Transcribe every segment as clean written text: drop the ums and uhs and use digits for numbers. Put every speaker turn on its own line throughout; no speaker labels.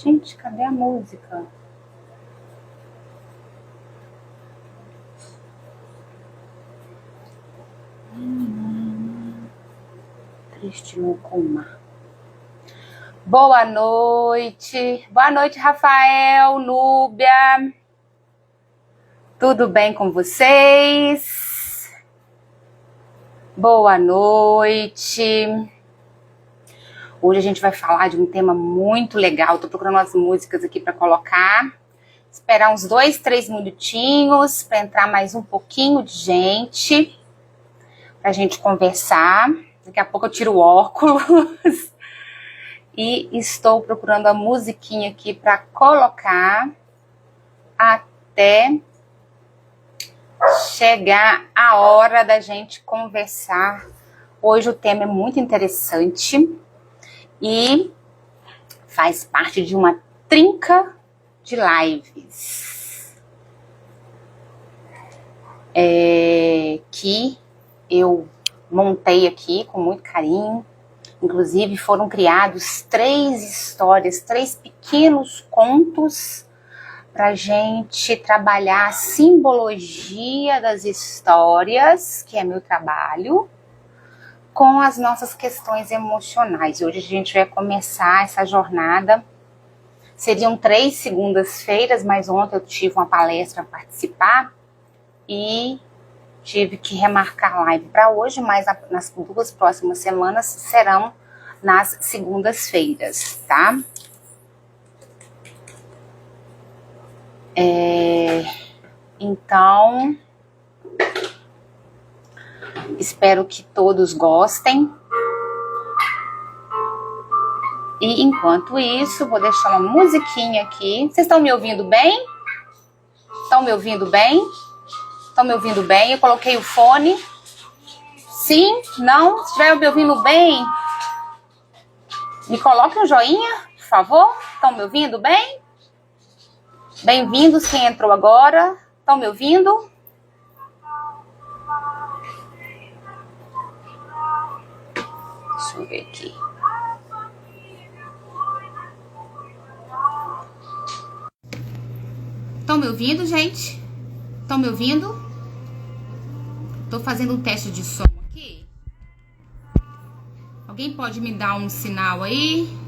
Gente, cadê a música? Triste no coma. Boa noite. Boa noite, Rafael, Núbia. Tudo bem com vocês? Boa noite. Hoje a gente vai falar de um tema muito legal. Tô procurando umas músicas aqui para colocar. Esperar uns 2, 3 minutinhos para entrar mais um pouquinho de gente, pra gente conversar. Daqui a pouco eu tiro o óculos. E estou procurando a musiquinha aqui para colocar até chegar a hora da gente conversar. Hoje o tema é muito interessante e faz parte de uma trinca de lives que eu montei aqui com muito carinho. Inclusive foram criados 3 histórias, 3 pequenos contos para gente trabalhar a simbologia das histórias, que é meu trabalho, com as nossas questões emocionais. Hoje a gente vai começar essa jornada. Seriam 3 segundas-feiras, mas ontem eu tive uma palestra para participar e tive que remarcar a live para hoje, mas nas 2 próximas semanas serão nas segundas-feiras, tá? Então, espero que todos gostem. E enquanto isso, vou deixar uma musiquinha aqui. Vocês estão me ouvindo bem? Estão me ouvindo bem? Estão me ouvindo bem? Eu coloquei o fone. Sim? Não? Se estiver me ouvindo bem, me coloque um joinha, por favor. Estão me ouvindo bem? Bem-vindos quem entrou agora. Estão me ouvindo? Deixa eu ver aqui. Estão me ouvindo, gente? Estão me ouvindo? Tô fazendo um teste de som aqui. Alguém pode me dar um sinal aí?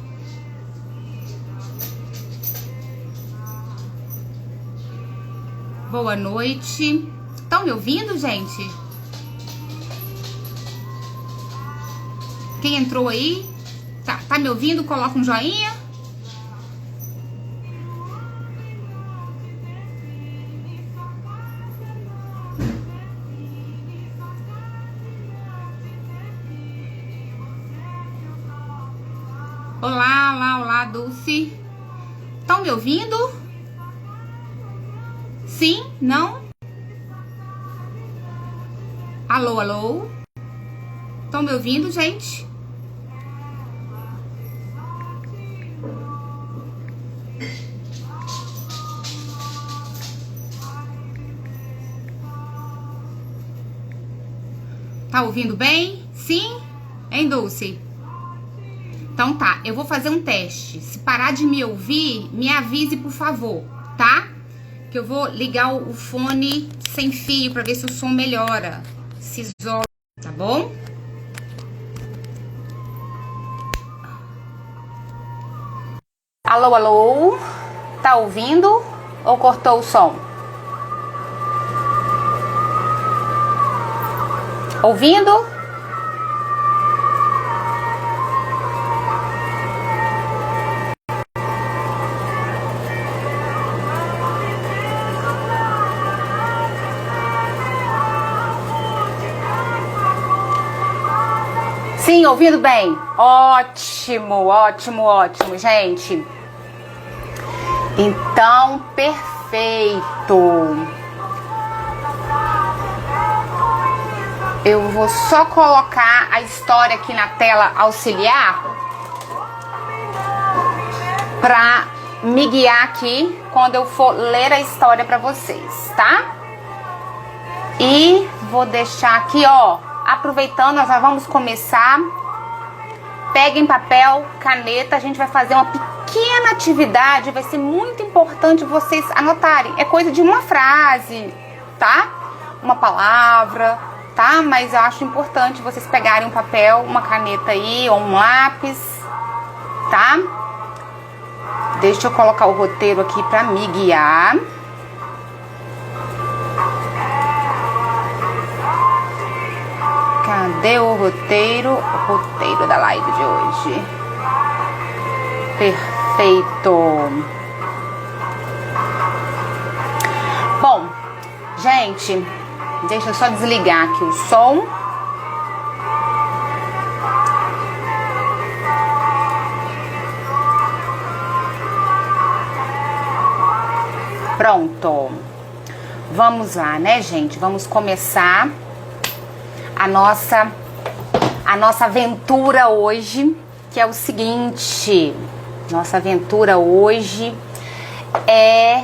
Boa noite. Estão me ouvindo, gente? Quem entrou aí? Tá me ouvindo? Coloca um joinha. Olá, Dulce. Estão me ouvindo? Sim? Não? Alô? Estão me ouvindo, gente? Tá ouvindo bem? Sim? Hein, Dulce? Então tá, eu vou fazer um teste. Se parar de me ouvir, me avise, por favor, tá? Que eu vou ligar o fone sem fio pra ver se o som melhora, se isola, tá bom? Alô? Tá ouvindo ou cortou o som? Ouvindo? Sim, ouvindo bem? Ótimo, gente. Então, perfeito. Eu vou só colocar a história aqui na tela auxiliar para me guiar aqui quando eu for ler a história para vocês, tá? E vou deixar aqui, ó, aproveitando, nós já vamos começar. Peguem papel, caneta, a gente vai fazer uma pequena atividade vai ser muito importante vocês anotarem. É coisa de uma frase, tá? Uma palavra, tá? Mas eu acho importante vocês pegarem um papel, uma caneta aí, ou um lápis, tá? Deixa eu colocar o roteiro aqui pra me guiar. Cadê o roteiro? O roteiro da live de hoje. Perfeito. Bom, gente, deixa eu só desligar aqui o som. Pronto. Vamos lá, né, gente? Vamos começar a nossa aventura hoje, que é o seguinte. Nossa aventura hoje é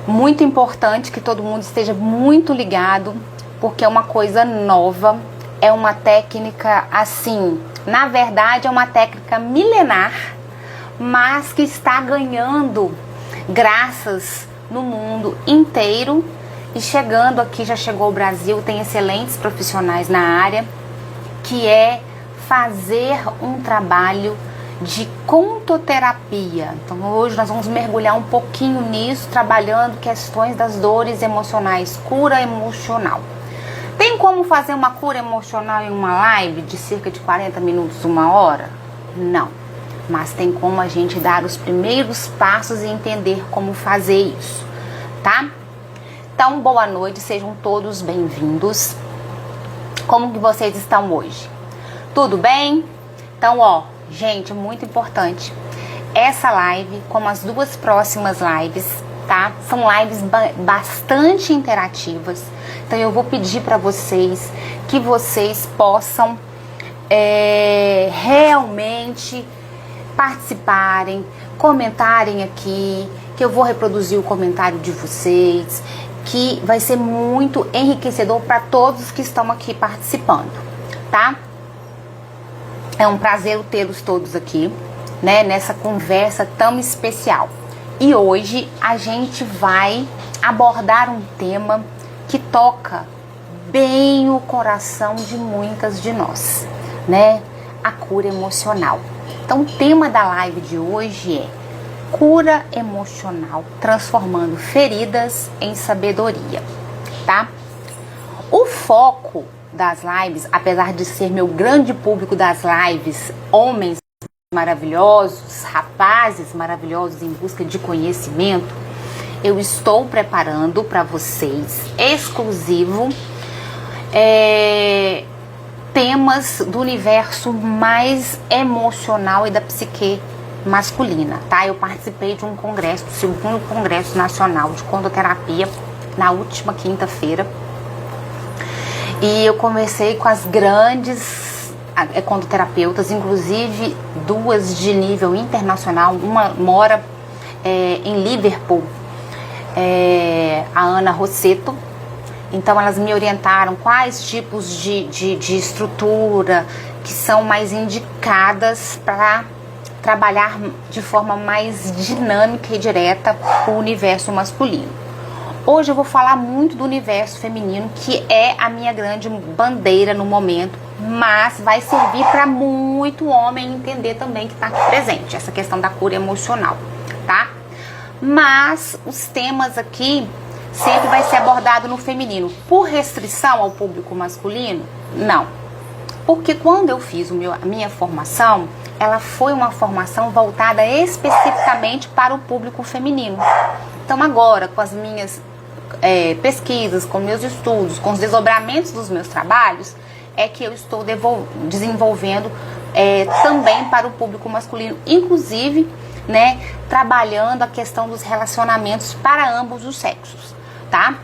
muito importante que todo mundo esteja muito ligado, porque é uma coisa nova, é uma técnica assim, na verdade é uma técnica milenar, mas que está ganhando graças no mundo inteiro e chegando aqui, já chegou ao Brasil, tem excelentes profissionais na área, que é fazer um trabalho de contoterapia. Então hoje nós vamos mergulhar um pouquinho nisso, trabalhando questões das dores emocionais, cura emocional. Tem como fazer uma cura emocional em uma live de cerca de 40 minutos, 1 hora? Não. Mas tem como a gente dar os primeiros passos e entender como fazer isso, tá? Então, boa noite, sejam todos bem-vindos. Como que vocês estão hoje? Tudo bem? Então, ó, gente, muito importante. Essa live, como as 2 próximas lives, tá? São lives bastante interativas. Então, eu vou pedir para vocês que vocês possam realmente participarem, comentarem aqui, que eu vou reproduzir o comentário de vocês, que vai ser muito enriquecedor para todos que estão aqui participando, tá? É um prazer tê-los todos aqui, né, nessa conversa tão especial. E hoje a gente vai abordar um tema que toca bem o coração de muitas de nós, né? A cura emocional. Então, o tema da live de hoje é cura emocional, transformando feridas em sabedoria, tá? O foco das lives, apesar de ser meu grande público das lives, homens maravilhosos, rapazes maravilhosos em busca de conhecimento, eu estou preparando para vocês, exclusivo, temas do universo mais emocional e da psique masculina, tá? Eu participei de um congresso, do 2º Congresso Nacional de Contoterapia, na última quinta-feira, e eu conversei com as grandes contoterapeutas, inclusive 2 de nível internacional. Uma mora em Liverpool, a Ana Rossetto. Então elas me orientaram quais tipos de estrutura que são mais indicadas para trabalhar de forma mais dinâmica e direta o universo masculino. Hoje eu vou falar muito do universo feminino, que é a minha grande bandeira no momento, mas vai servir para muito homem entender também que está aqui presente, essa questão da cura emocional, tá? Mas os temas aqui sempre vai ser abordado no feminino. Por restrição ao público masculino? Não. Porque quando eu fiz a minha formação, ela foi uma formação voltada especificamente para o público feminino. Então agora, com as minhas pesquisas, com meus estudos, com os desdobramentos dos meus trabalhos, é que eu estou desenvolvendo também para o público masculino, inclusive, né, trabalhando a questão dos relacionamentos para ambos os sexos, tá?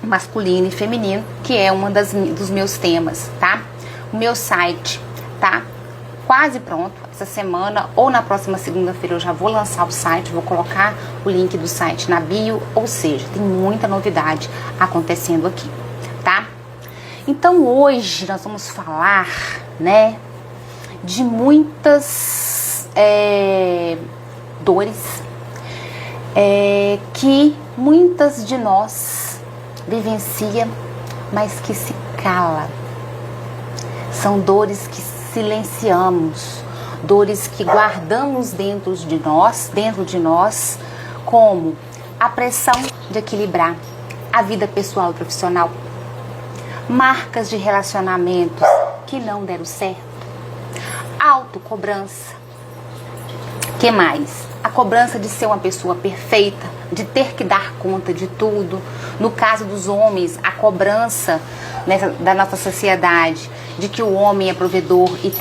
Masculino e feminino, que é uma dos meus temas, tá? O meu site tá quase pronto. Essa semana ou na próxima segunda-feira eu já vou lançar o site, vou colocar o link do site na bio, ou seja, tem muita novidade acontecendo aqui, tá? Então hoje nós vamos falar, né, de muitas dores que muitas de nós vivencia, mas que se cala. São dores que silenciamos, dores que guardamos dentro de nós, como a pressão de equilibrar a vida pessoal e profissional, marcas de relacionamentos que não deram certo, autocobrança. Que mais? A cobrança de ser uma pessoa perfeita, de ter que dar conta de tudo. No caso dos homens, a cobrança da nossa sociedade de que o homem é provedor e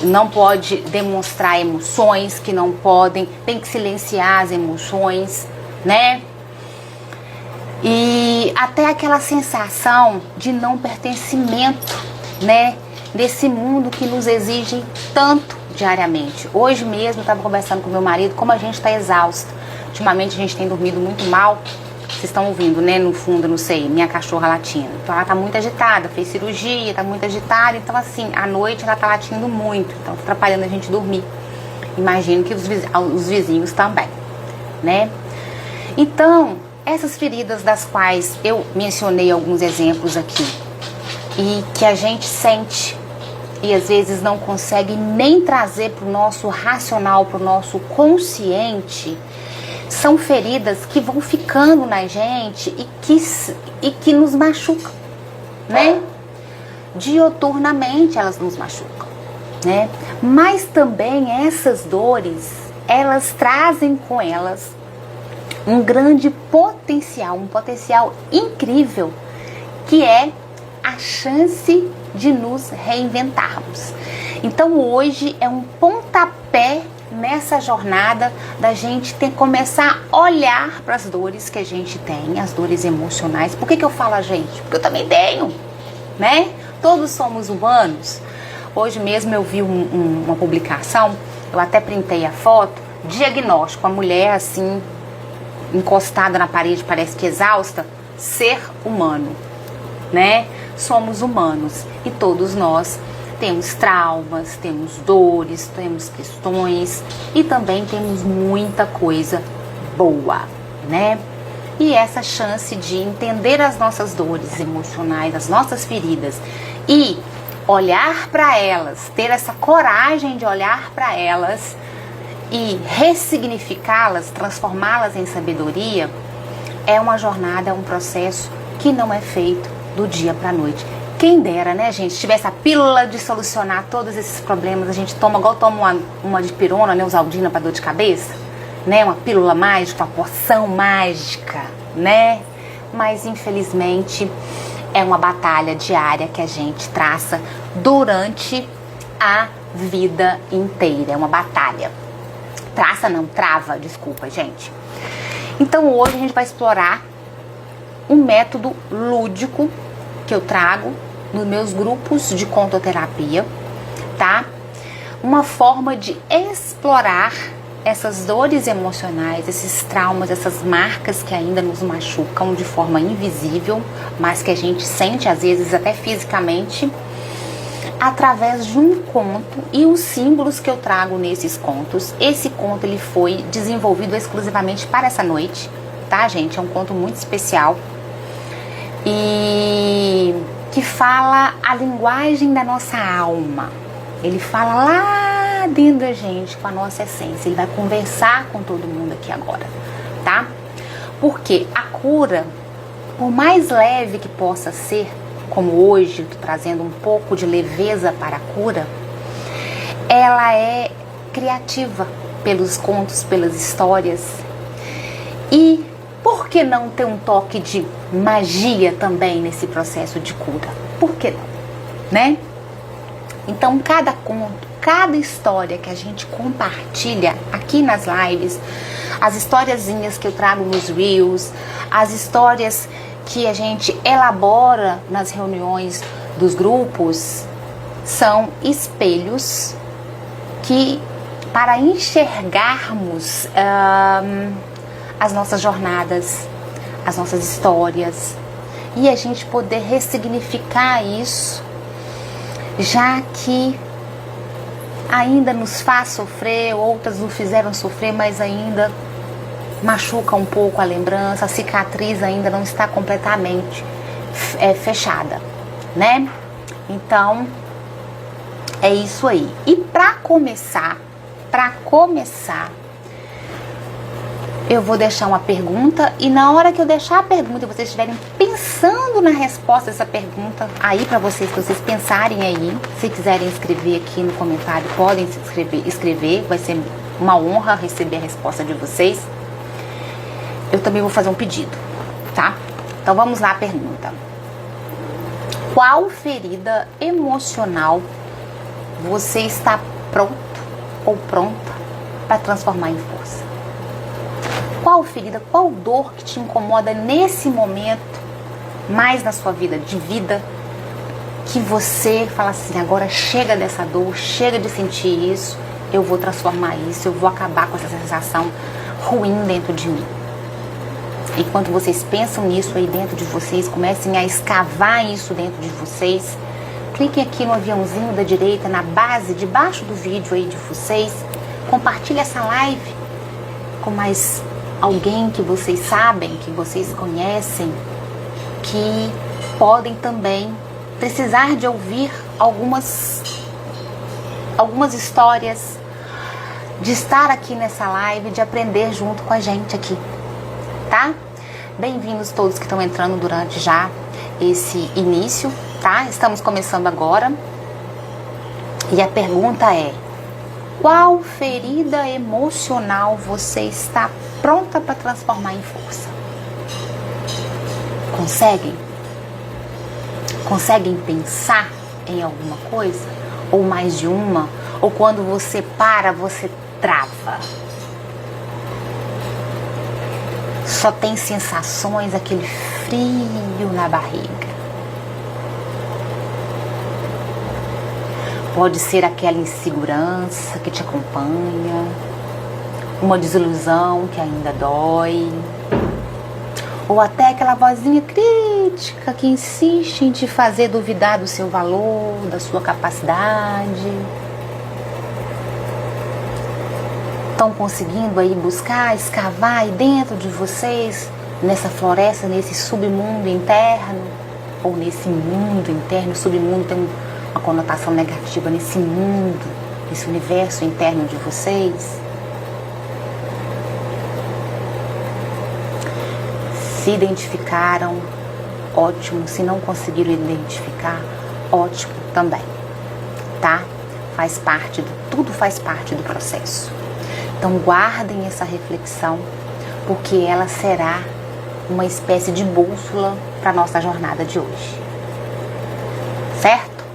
não pode demonstrar emoções, que não podem, tem que silenciar as emoções, né? E até aquela sensação de não pertencimento, né? Desse mundo que nos exige tanto diariamente. Hoje mesmo eu estava conversando com meu marido como a gente está exausta. Ultimamente a gente tem dormido muito mal. Vocês estão ouvindo, né? No fundo, não sei, minha cachorra latindo. Então ela tá muito agitada, fez cirurgia, tá muito agitada. Então assim, à noite ela tá latindo muito. Então tá atrapalhando a gente dormir. Imagino que os vizinhos também, né? Então, essas feridas das quais eu mencionei alguns exemplos aqui e que a gente sente e às vezes não consegue nem trazer para o nosso racional, para o nosso consciente, são feridas que vão ficando na gente e que nos machucam, né? Dioturnamente elas nos machucam, né? Mas também essas dores, elas trazem com elas um grande potencial, um potencial incrível, que é a chance de nos reinventarmos. Então hoje é um pontapé nessa jornada da gente começar a olhar para as dores que a gente tem, as dores emocionais. Por que eu falo a gente? Porque eu também tenho, né? Todos somos humanos. Hoje mesmo eu vi uma publicação, eu até printei a foto, diagnóstico, a mulher assim, encostada na parede, parece que exausta, ser humano, né? Somos humanos e todos nós temos traumas, temos dores, temos questões e também temos muita coisa boa, né? E essa chance de entender as nossas dores emocionais, as nossas feridas e olhar para elas, ter essa coragem de olhar para elas e ressignificá-las, transformá-las em sabedoria, é uma jornada, é um processo que não é feito do dia para a noite. Quem dera, né, gente, se tivesse a pílula de solucionar todos esses problemas, a gente toma, igual toma uma dipirona, Neosaldina para dor de cabeça, né, uma pílula mágica, uma poção mágica, né, mas infelizmente é uma batalha diária que a gente traça durante a vida inteira, é uma batalha. Traça não, trava, desculpa, gente. Então hoje a gente vai explorar um método lúdico que eu trago nos meus grupos de contoterapia, tá? Uma forma de explorar essas dores emocionais, esses traumas, essas marcas que ainda nos machucam de forma invisível, mas que a gente sente às vezes até fisicamente, através de um conto e os símbolos que eu trago nesses contos. Esse conto ele foi desenvolvido exclusivamente para essa noite, tá, gente? É um conto muito especial e que fala a linguagem da nossa alma. Ele fala lá dentro da gente, com a nossa essência. Ele vai conversar com todo mundo aqui agora, tá? Porque a cura, por mais leve que possa ser, como hoje, trazendo um pouco de leveza para a cura, ela é criativa pelos contos, pelas histórias. E por que não ter um toque de magia também nesse processo de cura? Por que não, né? Então, cada conto, cada história que a gente compartilha aqui nas lives, as historiazinhas que eu trago nos Reels, as histórias que a gente elabora nas reuniões dos grupos, são espelhos que, para enxergarmos as nossas jornadas, as nossas histórias, e a gente poder ressignificar isso, já que ainda nos faz sofrer, outras nos fizeram sofrer, mas ainda machuca um pouco a lembrança, a cicatriz ainda não está completamente fechada, né? Então, é isso aí. E para começar, eu vou deixar uma pergunta, e na hora que eu deixar a pergunta e vocês estiverem pensando na resposta dessa pergunta, aí para vocês pensarem aí, se quiserem escrever aqui no comentário, podem se escrever, vai ser uma honra receber a resposta de vocês. Eu também vou fazer um pedido, tá? Então vamos lá, a pergunta. Qual ferida emocional você está pronto ou pronta para transformar em força? Qual ferida, qual dor que te incomoda nesse momento, mais na sua vida, que você fala assim, agora chega dessa dor, chega de sentir isso, eu vou transformar isso, eu vou acabar com essa sensação ruim dentro de mim. Enquanto vocês pensam nisso aí dentro de vocês, comecem a escavar isso dentro de vocês, cliquem aqui no aviãozinho da direita, na base, debaixo do vídeo aí de vocês, compartilhe essa live com mais alguém que vocês sabem, que vocês conhecem, que podem também precisar de ouvir algumas histórias, de estar aqui nessa live, de aprender junto com a gente aqui, tá? Bem-vindos todos que estão entrando durante já esse início, tá? Estamos começando agora. E a pergunta é: qual ferida emocional você está pronta para transformar em força? Conseguem pensar em alguma coisa? Ou mais de uma? Ou quando você para, você trava? Só tem sensações, aquele frio na barriga. Pode ser aquela insegurança que te acompanha, uma desilusão que ainda dói, ou até aquela vozinha crítica que insiste em te fazer duvidar do seu valor, da sua capacidade. Estão conseguindo aí buscar, escavar aí dentro de vocês, nessa floresta, nesse submundo interno, ou nesse mundo interno? Submundo tem uma conotação negativa, nesse mundo, nesse universo interno de vocês. Se identificaram, ótimo. Se não conseguiram identificar, ótimo também, tá? Tudo faz parte do processo. Então guardem essa reflexão, porque ela será uma espécie de bússola para a nossa jornada de hoje. Certo?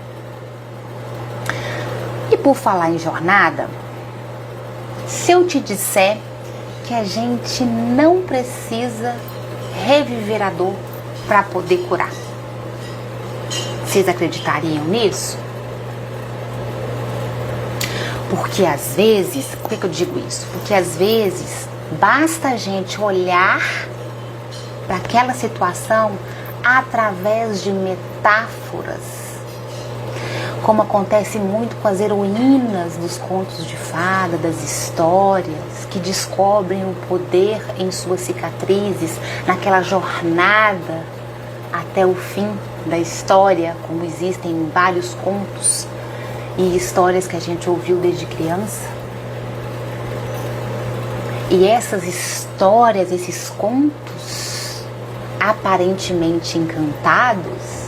E por falar em jornada, se eu te disser que a gente não precisa reviver a dor para poder curar, vocês acreditariam nisso? Porque às vezes, por que eu digo isso? Porque às vezes basta a gente olhar para aquela situação através de metáforas, como acontece muito com as heroínas dos contos de fada, das histórias, que descobrem o poder em suas cicatrizes, naquela jornada até o fim da história, como existem em vários contos e histórias que a gente ouviu desde criança. E essas histórias, esses contos aparentemente encantados,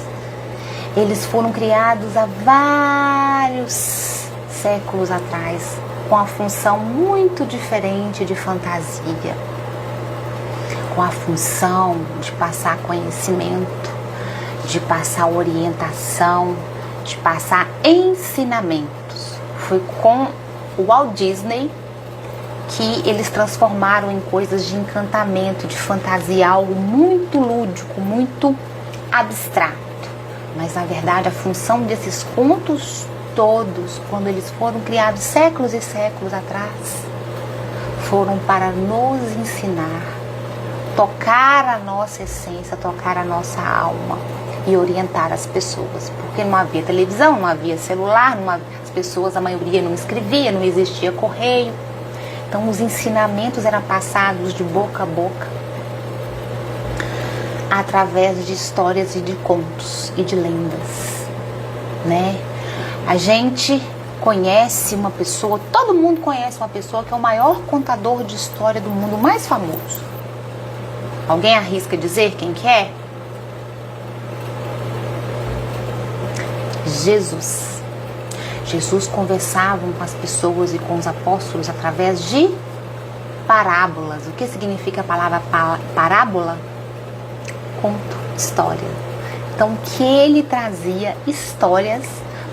eles foram criados há vários séculos atrás, com a função muito diferente de fantasia, com a função de passar conhecimento, de passar orientação, de passar ensinamentos. Foi com o Walt Disney que eles transformaram em coisas de encantamento, de fantasia, algo muito lúdico, muito abstrato. Mas na verdade a função desses contos todos, quando eles foram criados séculos e séculos atrás, foram para nos ensinar, tocar a nossa essência, tocar a nossa alma, e orientar as pessoas, porque não havia televisão, não havia celular, as pessoas, a maioria não escrevia, não existia correio. Então os ensinamentos eram passados de boca a boca, através de histórias e de contos e de lendas, né? A gente conhece uma pessoa, todo mundo conhece uma pessoa que é o maior contador de história do mundo, mais famoso. Alguém arrisca dizer quem que é? Jesus. Jesus conversava com as pessoas e com os apóstolos através de parábolas. O que significa a palavra parábola? Conto, história. Então, que ele trazia histórias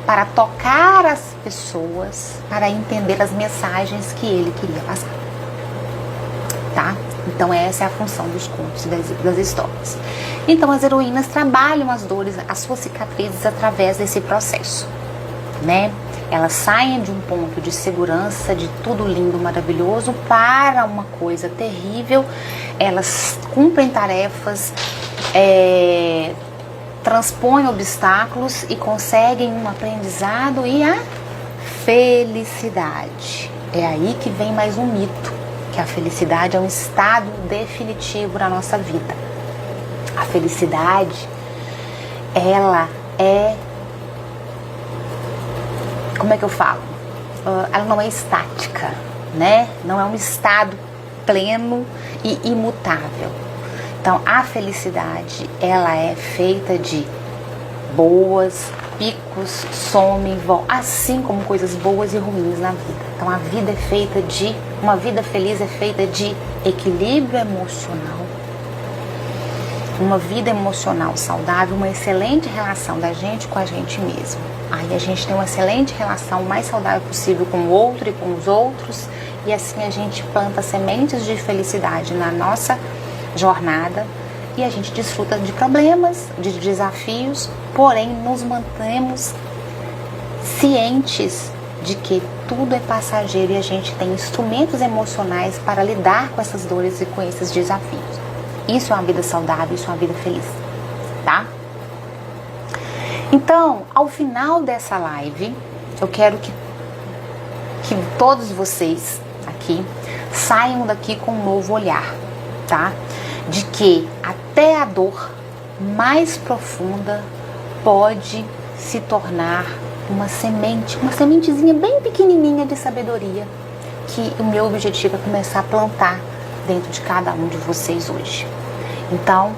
para tocar as pessoas, para entender as mensagens que ele queria passar. Tá? Então, essa é a função dos contos e das histórias. Então, as heroínas trabalham as dores, as suas cicatrizes através desse processo, né? Elas saem de um ponto de segurança, de tudo lindo, maravilhoso, para uma coisa terrível. Elas cumprem tarefas, transpõem obstáculos e conseguem um aprendizado e a felicidade. É aí que vem mais um mito, que a felicidade é um estado definitivo na nossa vida. A felicidade, ela é... Como é que eu falo? Ela não é estática, né? Não é um estado pleno e imutável. Então, a felicidade, ela é feita de boas, picos, some, volta, assim como coisas boas e ruins na vida. Então, a vida é feita de... Uma vida feliz é feita de equilíbrio emocional. Uma vida emocional saudável, uma excelente relação da gente com a gente mesmo. Aí a gente tem uma excelente relação, mais saudável possível com o outro e com os outros. E assim a gente planta sementes de felicidade na nossa jornada. E a gente desfruta de problemas, de desafios, porém nos mantemos cientes de que tudo é passageiro e a gente tem instrumentos emocionais para lidar com essas dores e com esses desafios. Isso é uma vida saudável, isso é uma vida feliz, tá? Então, ao final dessa live, eu quero que todos vocês aqui saiam daqui com um novo olhar, tá? De que até a dor mais profunda pode se tornar uma sementezinha bem pequenininha de sabedoria, que o meu objetivo é começar a plantar dentro de cada um de vocês hoje. Então,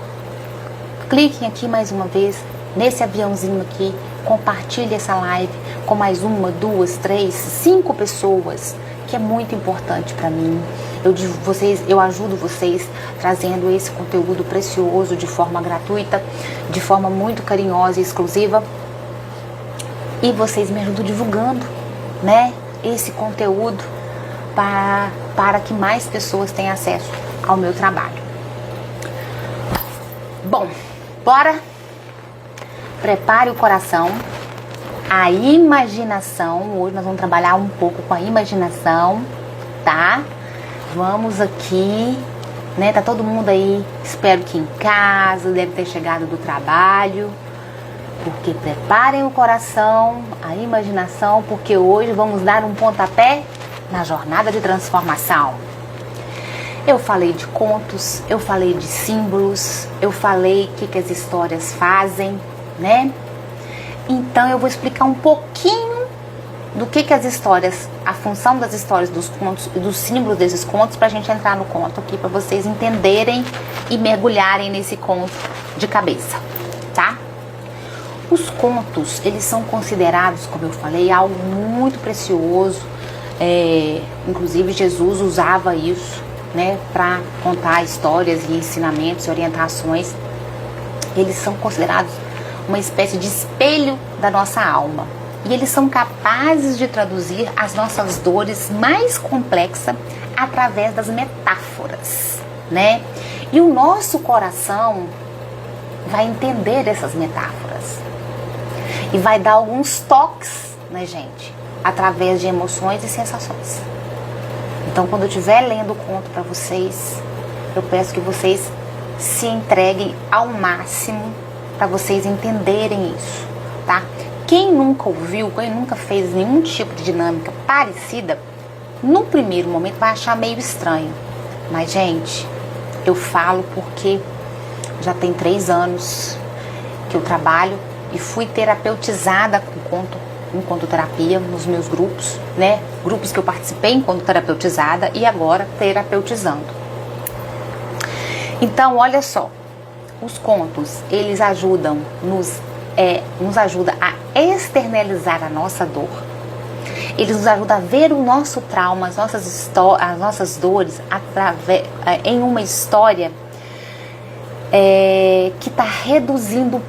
cliquem aqui mais uma vez, nesse aviãozinho aqui, compartilhe essa live com mais 1, 2, 3, 5 pessoas, que é muito importante para mim. Eu ajudo vocês trazendo esse conteúdo precioso de forma gratuita, de forma muito carinhosa e exclusiva. E vocês me ajudam divulgando, né, esse conteúdo para que mais pessoas tenham acesso ao meu trabalho. Bom, bora? Prepare o coração, a imaginação. Hoje nós vamos trabalhar um pouco com a imaginação, tá? Vamos aqui, né? Tá todo mundo aí, espero que em casa, deve ter chegado do trabalho. Porque preparem o coração, a imaginação, porque hoje vamos dar um pontapé na jornada de transformação. Eu falei de contos, eu falei de símbolos, eu falei o que as histórias fazem, né? Então eu vou explicar um pouquinho do que as histórias, a função das histórias, dos contos e dos símbolos desses contos, pra gente entrar no conto aqui, pra vocês entenderem e mergulharem nesse conto de cabeça, tá? Os contos, eles são considerados, como eu falei, algo muito precioso. Inclusive Jesus usava isso, né, para contar histórias e ensinamentos e orientações. Eles são considerados uma espécie de espelho da nossa alma. E eles são capazes de traduzir as nossas dores mais complexas através das metáforas, né? E o nosso coração vai entender essas metáforas. E vai dar alguns toques, né, gente? Através de emoções e sensações. Então, quando eu estiver lendo o conto para vocês, eu peço que vocês se entreguem ao máximo para vocês entenderem isso, tá? Quem nunca ouviu, quem nunca fez nenhum tipo de dinâmica parecida, no primeiro momento vai achar meio estranho. Mas, gente, eu falo porque já tem 3 anos que eu trabalho e fui terapeutizada com contoterapia nos meus grupos, né? Grupos que eu participei enquanto terapeutizada e agora terapeutizando. Então, olha só, os contos, eles nos ajudam a externalizar a nossa dor. Eles nos ajudam a ver o nosso trauma, as nossas dores em uma história que está reduzindo o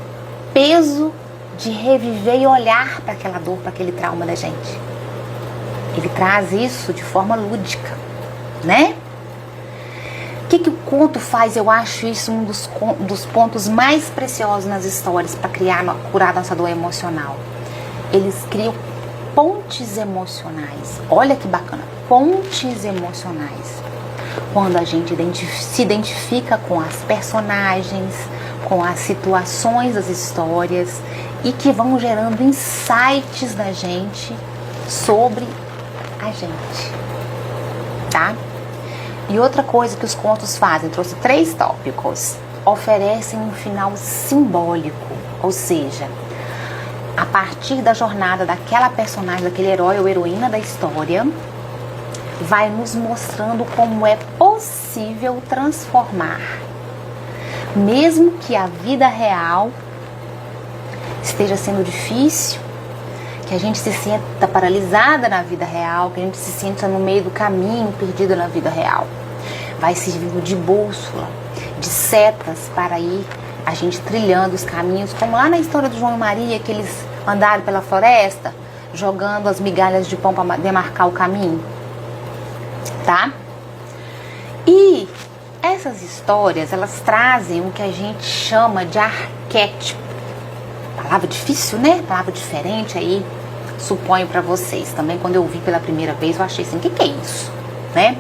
peso de reviver e olhar para aquela dor, para aquele trauma da gente. Ele traz isso de forma lúdica, né? O que o conto faz? Eu acho isso um dos pontos mais preciosos nas histórias para curar nossa dor emocional. Eles criam pontes emocionais. Olha que bacana, pontes emocionais. Quando a gente se identifica com as personagens, com as situações das histórias e que vão gerando insights na gente sobre a gente, tá? E outra coisa que os contos fazem, trouxe 3 tópicos, oferecem um final simbólico, ou seja, a partir da jornada daquela personagem, daquele herói ou heroína da história, vai nos mostrando como é possível transformar, mesmo que a vida real esteja sendo difícil, que a gente se sinta paralisada na vida real, que a gente se sinta no meio do caminho, perdida na vida real. Vai servindo de bússola, de setas para ir a gente trilhando os caminhos, como lá na história do João e Maria, que eles andaram pela floresta, jogando as migalhas de pão para demarcar o caminho, tá? E essas histórias, elas trazem o que a gente chama de arquétipo. Palavra difícil, né? Palavra diferente aí, suponho para vocês. Também quando eu vi pela primeira vez, eu achei assim, o que é isso, né?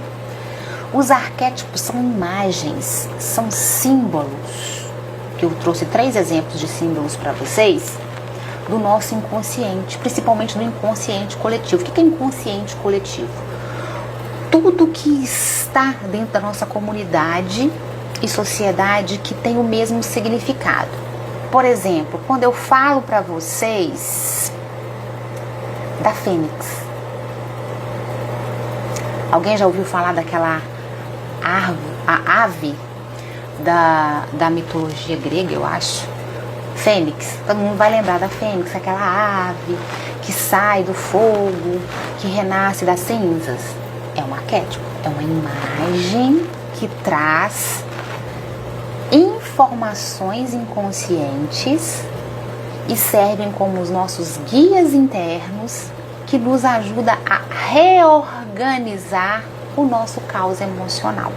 Os arquétipos são imagens, são símbolos. Que eu trouxe 3 exemplos de símbolos para vocês do nosso inconsciente, principalmente do inconsciente coletivo. O que é inconsciente coletivo? Tudo que está dentro da nossa comunidade e sociedade que tem o mesmo significado. Por exemplo, quando eu falo para vocês da fênix. Alguém já ouviu falar daquela ave da mitologia grega, eu acho? Fênix. Todo mundo vai lembrar da fênix, aquela ave que sai do fogo, que renasce das cinzas. É um arquétipo, é uma imagem que traz informações inconscientes e servem como os nossos guias internos que nos ajudam a reorganizar o nosso caos emocional,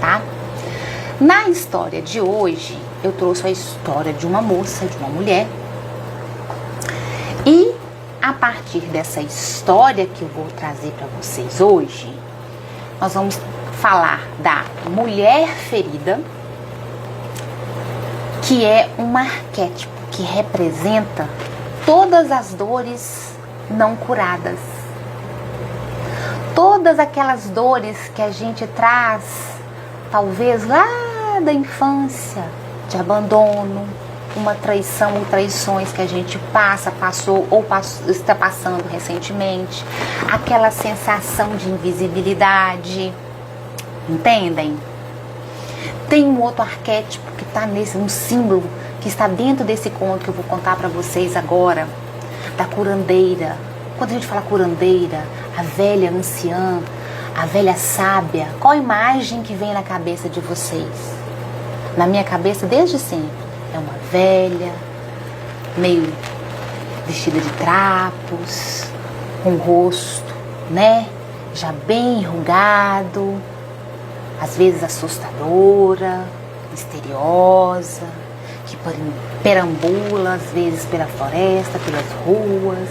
tá? Na história de hoje, eu trouxe a história de uma moça, de uma mulher, e a partir dessa história que eu vou trazer para vocês hoje, nós vamos falar da mulher ferida, que é um arquétipo que representa todas as dores não curadas. Todas aquelas dores que a gente traz, talvez lá da infância, de abandono, uma traição ou traições que a gente passou ou está passando recentemente, aquela sensação de invisibilidade, entendem? Tem um outro arquétipo que está um símbolo que está dentro desse conto que eu vou contar para vocês agora, da curandeira. Quando a gente fala curandeira, a velha anciã, a velha sábia, qual a imagem que vem na cabeça de vocês? Na minha cabeça, desde sempre, é uma velha, meio vestida de trapos, com o rosto, né, já bem enrugado, às vezes assustadora, misteriosa, que perambula às vezes pela floresta, pelas ruas,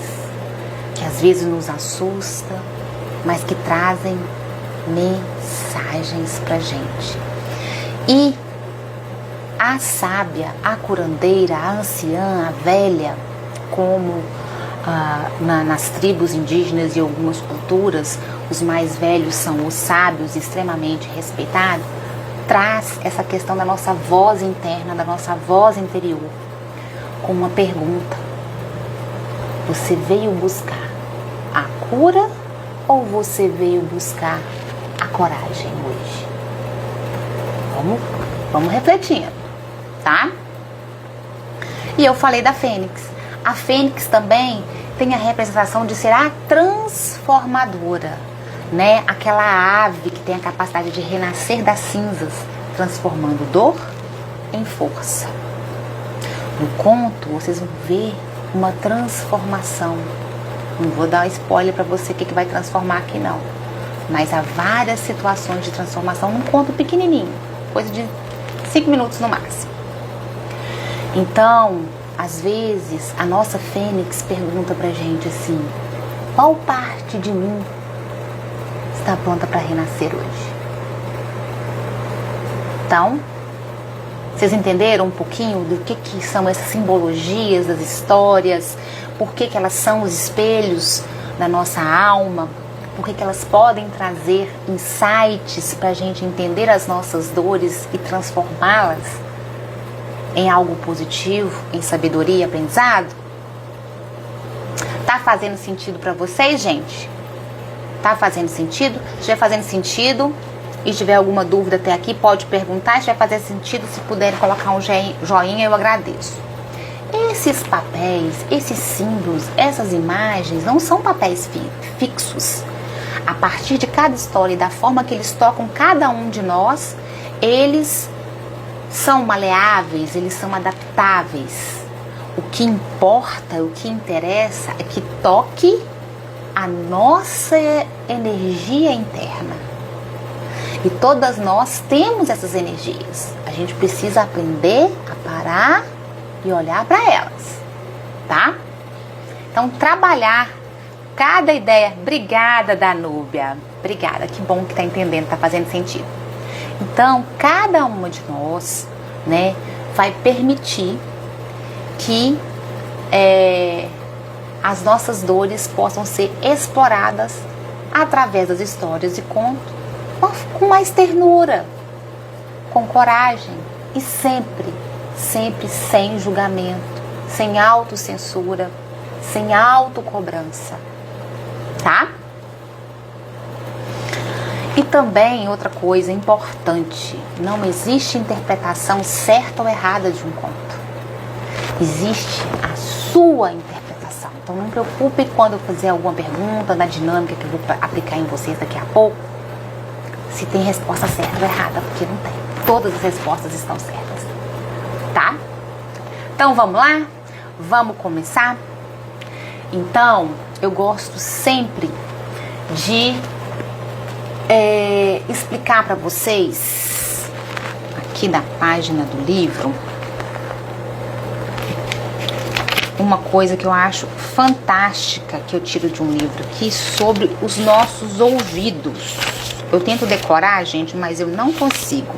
que às vezes nos assusta, mas que trazem mensagens pra gente. E a a sábia, a curandeira, a anciã, a velha, como nas tribos indígenas e algumas culturas, os mais velhos são os sábios, extremamente respeitados, traz essa questão da nossa voz interna, da nossa voz interior, com uma pergunta: você veio buscar a cura ou você veio buscar a coragem hoje? Vamos refletindo, tá? E eu falei da fênix. A fênix também tem a representação de ser a transformadora, né? Aquela ave que tem a capacidade de renascer das cinzas, transformando dor em força. No conto, vocês vão ver uma transformação. Não vou dar spoiler para você o que vai transformar aqui não. Mas há várias situações de transformação num conto pequenininho, coisa de 5 minutos no máximo. Então, às vezes, a nossa fênix pergunta pra gente assim: qual parte de mim está pronta para renascer hoje? Então, vocês entenderam um pouquinho do que são essas simbologias das histórias? Por que elas são os espelhos da nossa alma? Por que elas podem trazer insights para a gente entender as nossas dores e transformá-las em algo positivo, em sabedoria e aprendizado? Tá fazendo sentido para vocês, gente? Tá fazendo sentido? Se estiver fazendo sentido e tiver alguma dúvida até aqui, pode perguntar. Se estiver fazendo sentido, se puderem colocar um joinha, eu agradeço. Esses papéis, esses símbolos, essas imagens não são papéis fixos. A partir de cada história e da forma que eles tocam cada um de nós, eles são maleáveis, eles são adaptáveis. O que importa, o que interessa é que toque a nossa energia interna. E todas nós temos essas energias. A gente precisa aprender a parar e olhar para elas, tá? Então, trabalhar cada ideia. Obrigada, Danúbia. Obrigada, que bom que tá entendendo, tá fazendo sentido. Então, cada uma de nós, né, vai permitir que as nossas dores possam ser exploradas através das histórias e contos, com mais ternura, com coragem e sempre sem julgamento, sem autocensura, sem autocobrança, tá? E também outra coisa importante: não existe interpretação certa ou errada de um conto. Existe a sua interpretação. Então não preocupe quando eu fizer alguma pergunta na dinâmica que eu vou aplicar em vocês daqui a pouco, se tem resposta certa ou errada, porque não tem. Todas as respostas estão certas, tá? Então vamos lá? Vamos começar? Então, eu gosto sempre de explicar para vocês, aqui na página do livro, uma coisa que eu acho fantástica, que eu tiro de um livro aqui, sobre os nossos ouvidos. Eu tento decorar, gente, mas eu não consigo.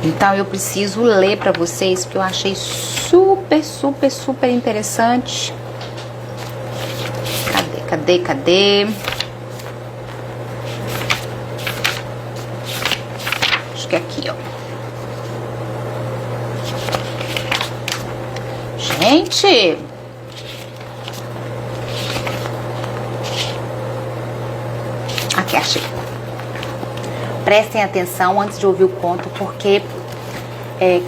Então eu preciso ler para vocês, porque eu achei super interessante. Cadê? Acho que é aqui, ó. Gente! Aqui, achei. Prestem atenção antes de ouvir o conto, porque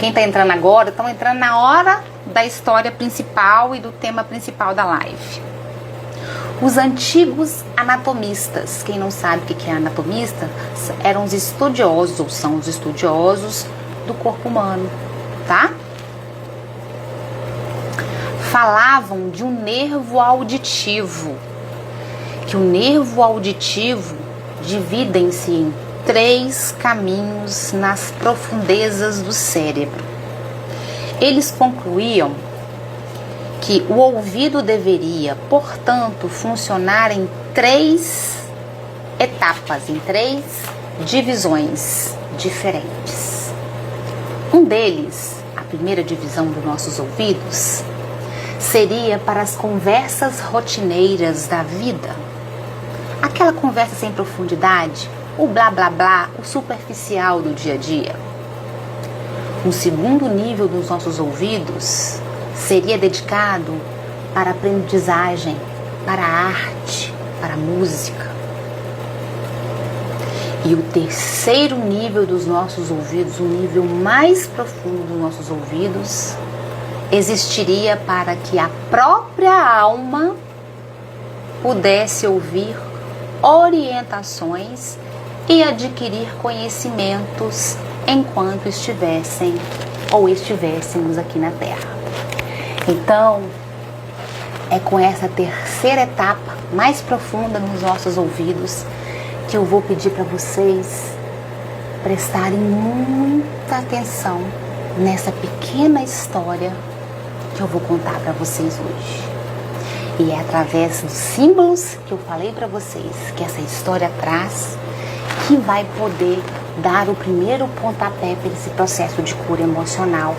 quem está entrando agora, estão entrando na hora da história principal e do tema principal da live. Os antigos anatomistas, quem não sabe o que é anatomista, eram os estudiosos, ou são os estudiosos do corpo humano, tá? Falavam de um nervo auditivo, que o nervo auditivo dividem-se em 3 caminhos nas profundezas do cérebro. Eles concluíam que o ouvido deveria, portanto, funcionar em 3 etapas, em 3 divisões diferentes. deles, a primeira divisão dos nossos ouvidos, seria para as conversas rotineiras da vida. Aquela conversa sem profundidade, o blá blá blá, o superficial do dia a dia. Um segundo nível dos nossos ouvidos seria dedicado para a aprendizagem, para a arte, para a música. E o terceiro nível dos nossos ouvidos, o nível mais profundo dos nossos ouvidos, existiria para que a própria alma pudesse ouvir orientações e adquirir conhecimentos enquanto estivéssemos aqui na Terra. Então, é com essa terceira etapa mais profunda nos nossos ouvidos que eu vou pedir para vocês prestarem muita atenção nessa pequena história que eu vou contar para vocês hoje. E é através dos símbolos que eu falei para vocês que essa história traz que vai poder dar o primeiro pontapé para esse processo de cura emocional,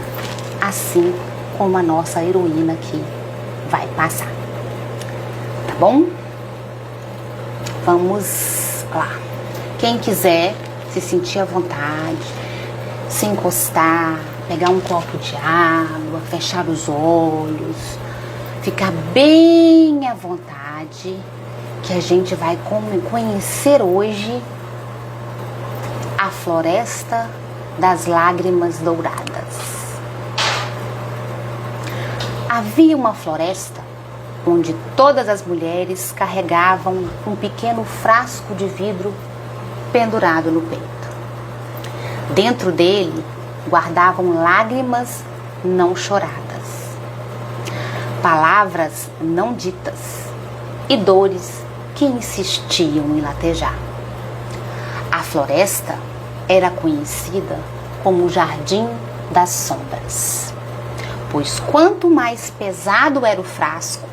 assim como a nossa heroína aqui vai passar. Tá bom? Vamos lá. Quem quiser se sentir à vontade, se encostar, pegar um copo de água, fechar os olhos, ficar bem à vontade, que a gente vai conhecer hoje a floresta das lágrimas douradas. Havia uma floresta onde todas as mulheres carregavam um pequeno frasco de vidro pendurado no peito. Dentro dele guardavam lágrimas não choradas, palavras não ditas e dores que insistiam em latejar. A floresta era conhecida como o Jardim das Sombras, pois quanto mais pesado era o frasco,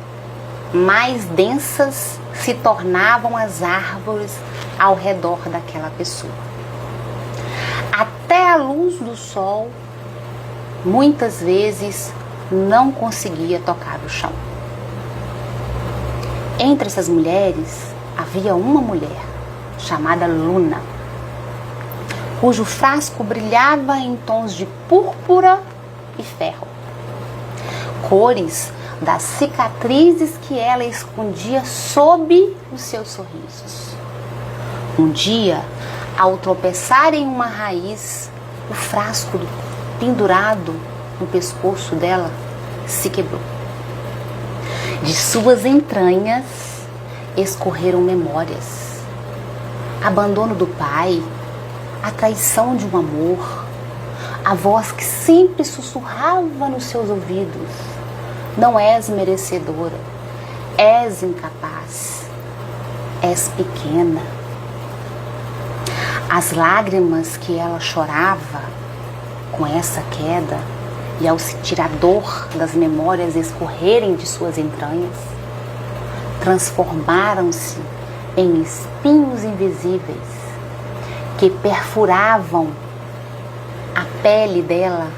mais densas se tornavam as árvores ao redor daquela pessoa. Até a luz do sol, muitas vezes, não conseguia tocar o chão. Entre essas mulheres, havia uma mulher chamada Luna, cujo frasco brilhava em tons de púrpura e ferro, cores das cicatrizes que ela escondia sob os seus sorrisos. Um dia, ao tropeçar em uma raiz, o frasco pendurado no pescoço dela se quebrou. De suas entranhas escorreram memórias, abandono do pai, a traição de um amor, a voz que sempre sussurrava nos seus ouvidos: não és merecedora, és incapaz, és pequena. As lágrimas que ela chorava com essa queda e ao sentir a dor das memórias escorrerem de suas entranhas, transformaram-se em espinhos invisíveis que perfuravam a pele dela,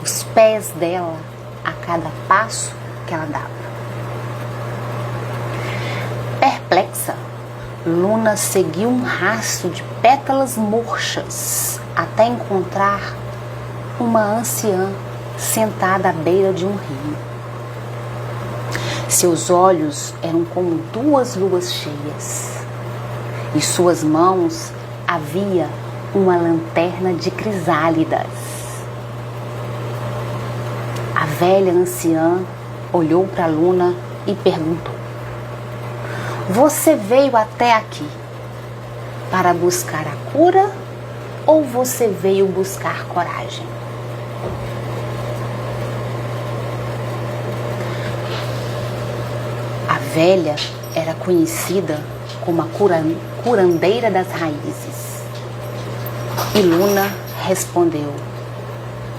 os pés dela, a cada passo que ela dava. Perplexa, Luna seguiu um rastro de pétalas murchas até encontrar uma anciã sentada à beira de um rio. Seus olhos eram como duas luas cheias e suas mãos havia uma lanterna de crisálidas. A velha anciã olhou para Luna e perguntou: você veio até aqui para buscar a cura ou você veio buscar coragem? A velha era conhecida como a curandeira das raízes. E Luna respondeu: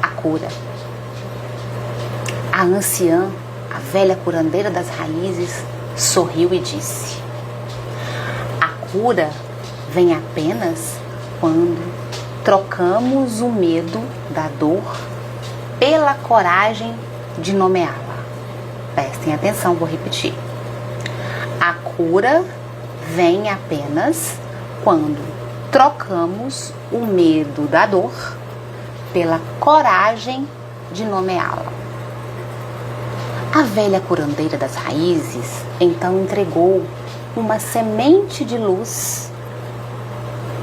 a cura. A anciã, a velha curandeira das raízes, sorriu e disse: a cura vem apenas quando trocamos o medo da dor pela coragem de nomeá-la. Prestem atenção, vou repetir. A cura vem apenas quando trocamos o medo da dor pela coragem de nomeá-la. A velha curandeira das raízes então entregou uma semente de luz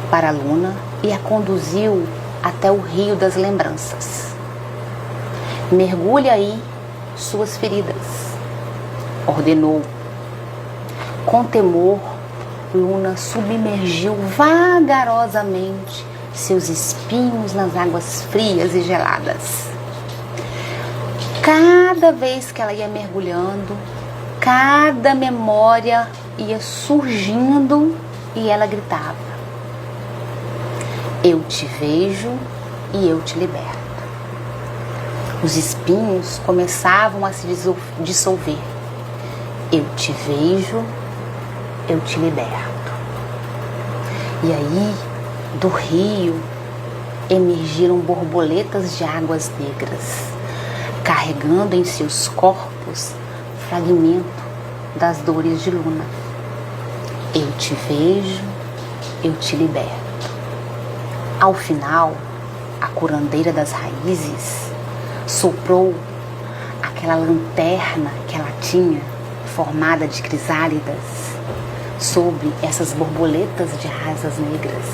para a Luna e a conduziu até o rio das lembranças. Mergulhe aí suas feridas, ordenou. Com temor, Luna submergiu vagarosamente seus espinhos nas águas frias e geladas. Cada vez que ela ia mergulhando, cada memória ia surgindo e ela gritava: eu te vejo e eu te liberto. Os espinhos começavam a se dissolver. Eu te vejo, eu te liberto. E aí, do rio, emergiram borboletas de águas negras, carregando em seus corpos fragmento das dores de Luna. Eu te vejo, eu te liberto. Ao final, a curandeira das raízes soprou aquela lanterna que ela tinha, formada de crisálidas, sobre essas borboletas de asas negras.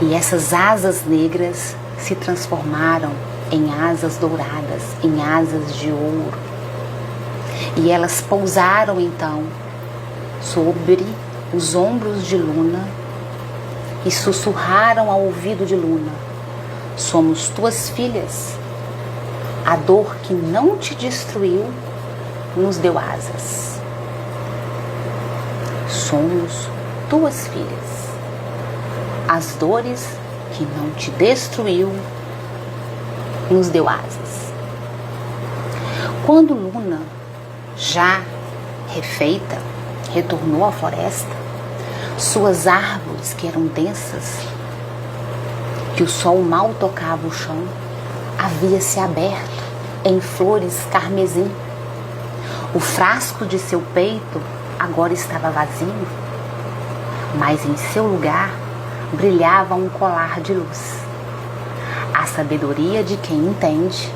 E essas asas negras se transformaram em asas douradas, em asas de ouro. E elas pousaram então sobre os ombros de Luna e sussurraram ao ouvido de Luna: somos tuas filhas. A dor que não te destruiu nos deu asas. Somos tuas filhas. As dores que não te destruiu nos deu asas. Quando Luna, já refeita, retornou à floresta, suas árvores, que eram densas, que o sol mal tocava o chão, havia se aberto em flores carmesim. O frasco de seu peito agora estava vazio, mas em seu lugar brilhava um colar de luz. A sabedoria de quem entende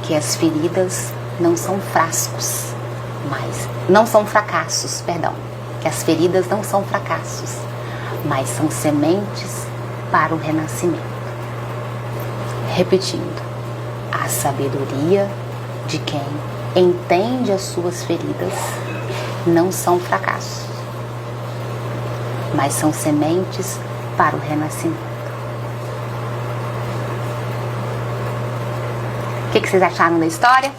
que as feridas não são frascos, mas não são fracassos, perdão, que as feridas não são fracassos, mas são sementes para o renascimento. Repetindo, a sabedoria de quem entende as suas feridas não são fracassos, mas são sementes para o renascimento. O que vocês acharam da história?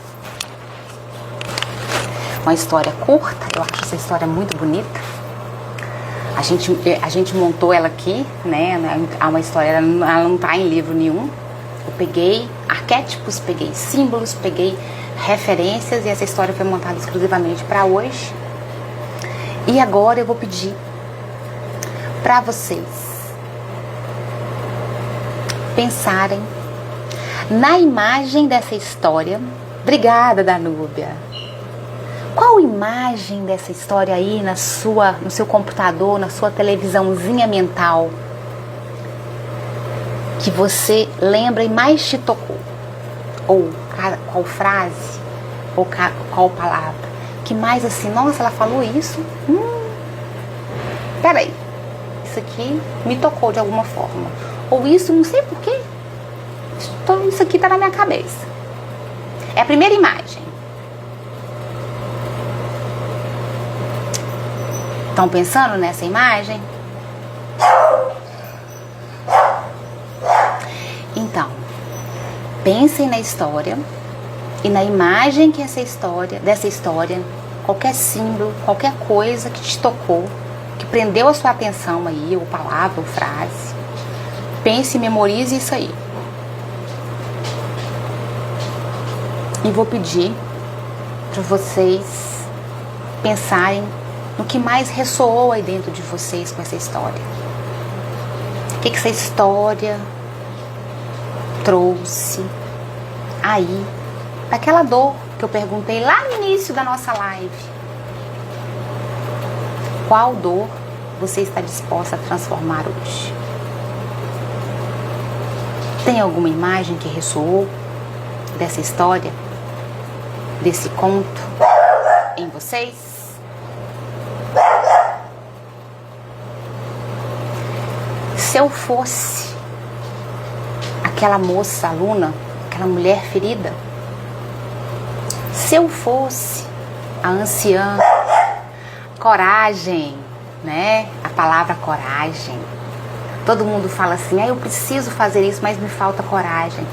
Uma história curta, eu acho essa história muito bonita. A gente montou ela aqui, né? Uma história, ela não está em livro nenhum. Eu peguei arquétipos, peguei símbolos, peguei referências e essa história foi montada exclusivamente para hoje. E agora eu vou pedir para vocês pensarem na imagem dessa história. Obrigada, Danúbia. Qual imagem dessa história aí no seu computador, na sua televisãozinha mental, que você lembra e mais te tocou? Ou qual frase, ou qual palavra, que mais assim, nossa, ela falou isso? Peraí, isso aqui me tocou de alguma forma. Ou isso, não sei porquê, isso aqui tá na minha cabeça. É a primeira imagem. Estão pensando nessa imagem? Então, pensem na história e na imagem que dessa história, qualquer símbolo, qualquer coisa que te tocou, que prendeu a sua atenção aí, ou palavra, ou frase. Pense e memorize isso aí. E vou pedir para vocês pensarem no que mais ressoou aí dentro de vocês com essa história. O que essa história trouxe aí daquela dor que eu perguntei lá no início da nossa live. Qual dor você está disposta a transformar hoje? Tem alguma imagem que ressoou dessa história, desse conto em vocês? Se eu fosse aquela moça aluna, aquela mulher ferida, se eu fosse a anciã, coragem, né? A palavra coragem. Todo mundo fala assim, eu preciso fazer isso, mas me falta coragem.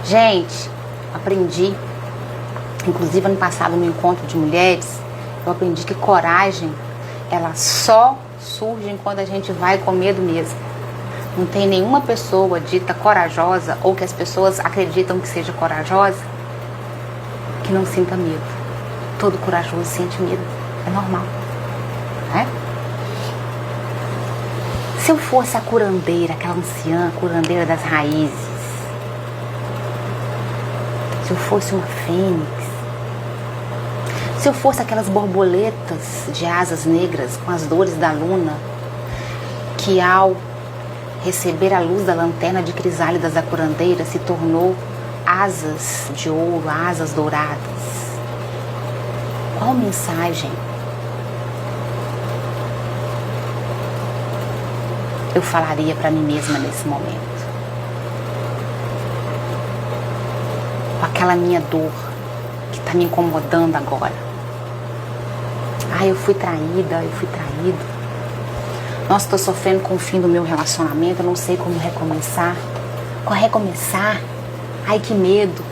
Gente, aprendi, inclusive ano passado no encontro de mulheres, eu aprendi que coragem, ela só surge quando a gente vai com medo mesmo. Não tem nenhuma pessoa dita corajosa, ou que as pessoas acreditam que seja corajosa, que não sinta medo. Todo corajoso sente medo, é normal, né? Se eu fosse a curandeira, aquela anciã, a curandeira das raízes, se eu fosse uma fênix, se eu fosse aquelas borboletas de asas negras com as dores da luna, que ao receber a luz da lanterna de crisálidas da curandeira se tornou asas de ouro, asas douradas. Qual mensagem eu falaria para mim mesma nesse momento? Com aquela minha dor que está me incomodando agora. Eu fui traída, eu fui traído. Nossa, estou sofrendo com o fim do meu relacionamento, eu não sei como recomeçar. Como recomeçar? Ai, que medo.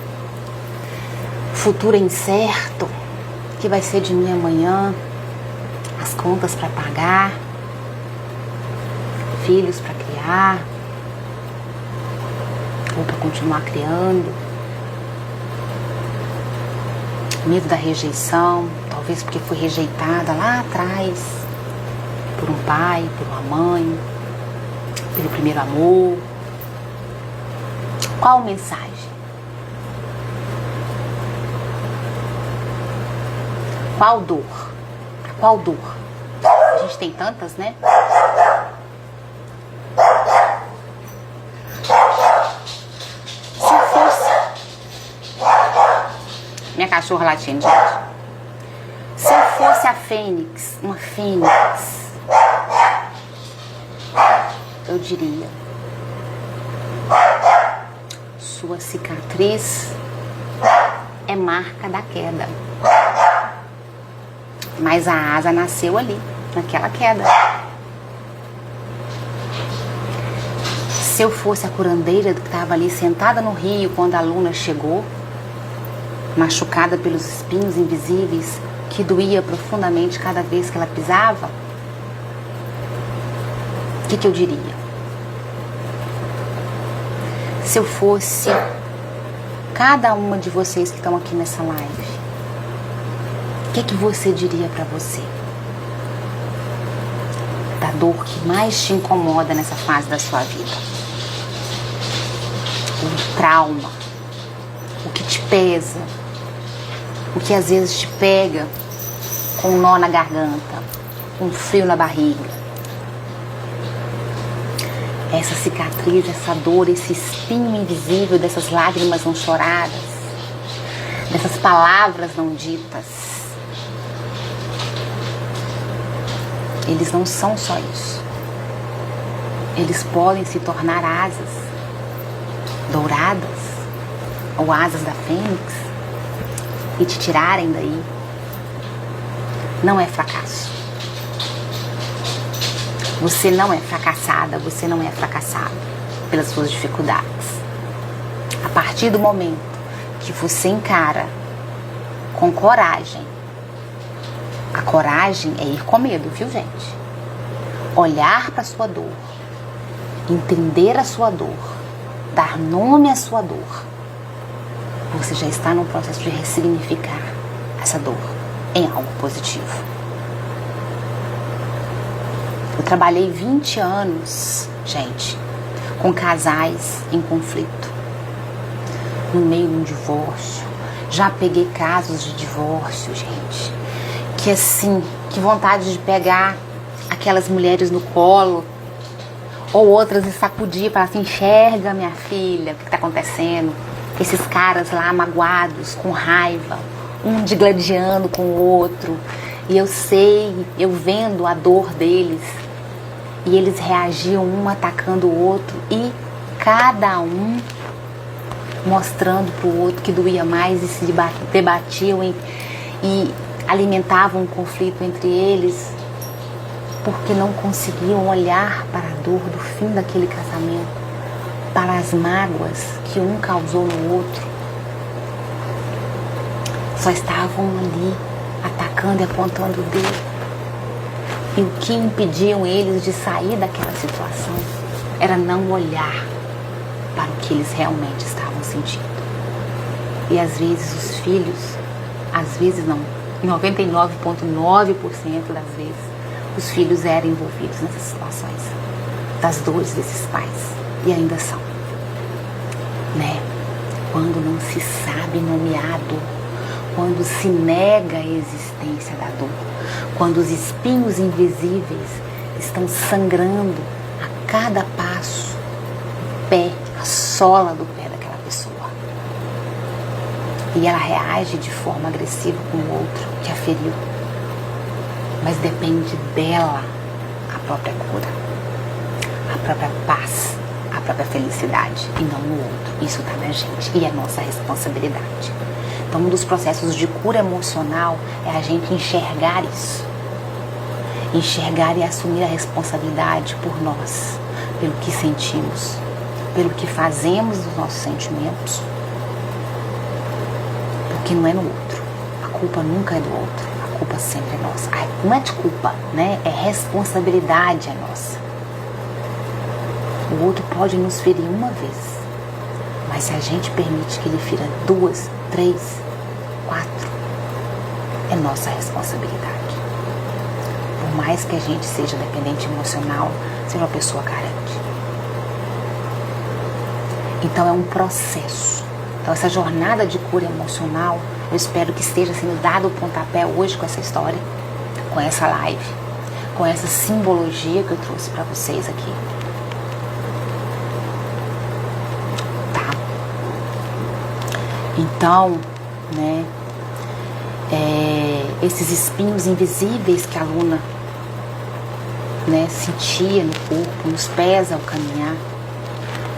Futuro é incerto. O que vai ser de mim amanhã? As contas para pagar. Filhos para criar. Ou para continuar criando. Medo da rejeição. Talvez porque fui rejeitada lá atrás. Por um pai, por uma mãe. Pelo primeiro amor. Qual mensagem? Qual dor? Qual dor? A gente tem tantas, né? Se eu fosse... Minha cachorra latindo, gente. Se eu fosse a fênix, uma fênix, eu diria: sua cicatriz é marca da queda. Mas a asa nasceu ali, naquela queda. Se eu fosse a curandeira que estava ali sentada no rio quando a luna chegou, machucada pelos espinhos invisíveis que doía profundamente cada vez que ela pisava, o que eu diria? Se eu fosse cada uma de vocês que estão aqui nessa live, o que você diria para você? Da dor que mais te incomoda nessa fase da sua vida. O trauma. O que te pesa. O que às vezes te pega com um nó na garganta. Um frio na barriga. Essa cicatriz, essa dor, esse espinho invisível dessas lágrimas não choradas. Dessas palavras não ditas. Eles não são só isso. Eles podem se tornar asas douradas ou asas da fênix e te tirarem daí. Não é fracasso. Você não é fracassada, você não é fracassado pelas suas dificuldades. A partir do momento que você encara com coragem. A coragem é ir com medo, viu, gente? Olhar para a sua dor, entender a sua dor, dar nome à sua dor. Você já está no processo de ressignificar essa dor em algo positivo. Eu trabalhei 20 anos, gente, com casais em conflito. no meio de um divórcio. Já peguei casos de divórcio, gente, que assim, que vontade de pegar aquelas mulheres no colo, ou outras e sacudir, falar assim, enxerga minha filha, o que está acontecendo? Esses caras lá magoados, com raiva, um digladiando com o outro, e eu sei, eu vendo a dor deles, e eles reagiam um atacando o outro, e cada um mostrando para o outro que doía mais, e se debatiam e alimentavam um conflito entre eles, porque não conseguiam olhar para a dor do fim daquele casamento, para as mágoas que um causou no outro. Só estavam ali atacando e apontando o dedo. E o que impediam eles de sair daquela situação era não olhar para o que eles realmente estavam sentindo. E às vezes os filhos, às vezes não, 99,9% das vezes, os filhos eram envolvidos nessas situações, das dores desses pais, e ainda são, né? Quando não se sabe nomear a dor, quando se nega a existência da dor, quando os espinhos invisíveis estão sangrando a cada passo, o pé, a sola do pé daquela pessoa, e ela reage de forma agressiva com o outro que a feriu. Mas depende dela a própria cura, a própria paz, a própria felicidade, e não no outro. Isso está na gente e é nossa responsabilidade. Então, um dos processos de cura emocional é a gente enxergar isso. Enxergar e assumir a responsabilidade por nós, pelo que sentimos, pelo que fazemos dos nossos sentimentos. Porque não é no outro. A culpa nunca é do outro. A culpa sempre é nossa. Não é de culpa, né? É responsabilidade é nossa. O outro pode nos ferir uma vez, mas se a gente permite que ele fira 2, 3, 4, é nossa responsabilidade. Por mais que a gente seja dependente emocional, seja uma pessoa carente. Então é um processo. Então essa jornada de cura emocional, eu espero que esteja sendo dado o pontapé hoje com essa história, com essa live, com essa simbologia que eu trouxe para vocês aqui. Tá? Então, né, esses espinhos invisíveis que a aluna, né, sentia no corpo, nos pés ao caminhar,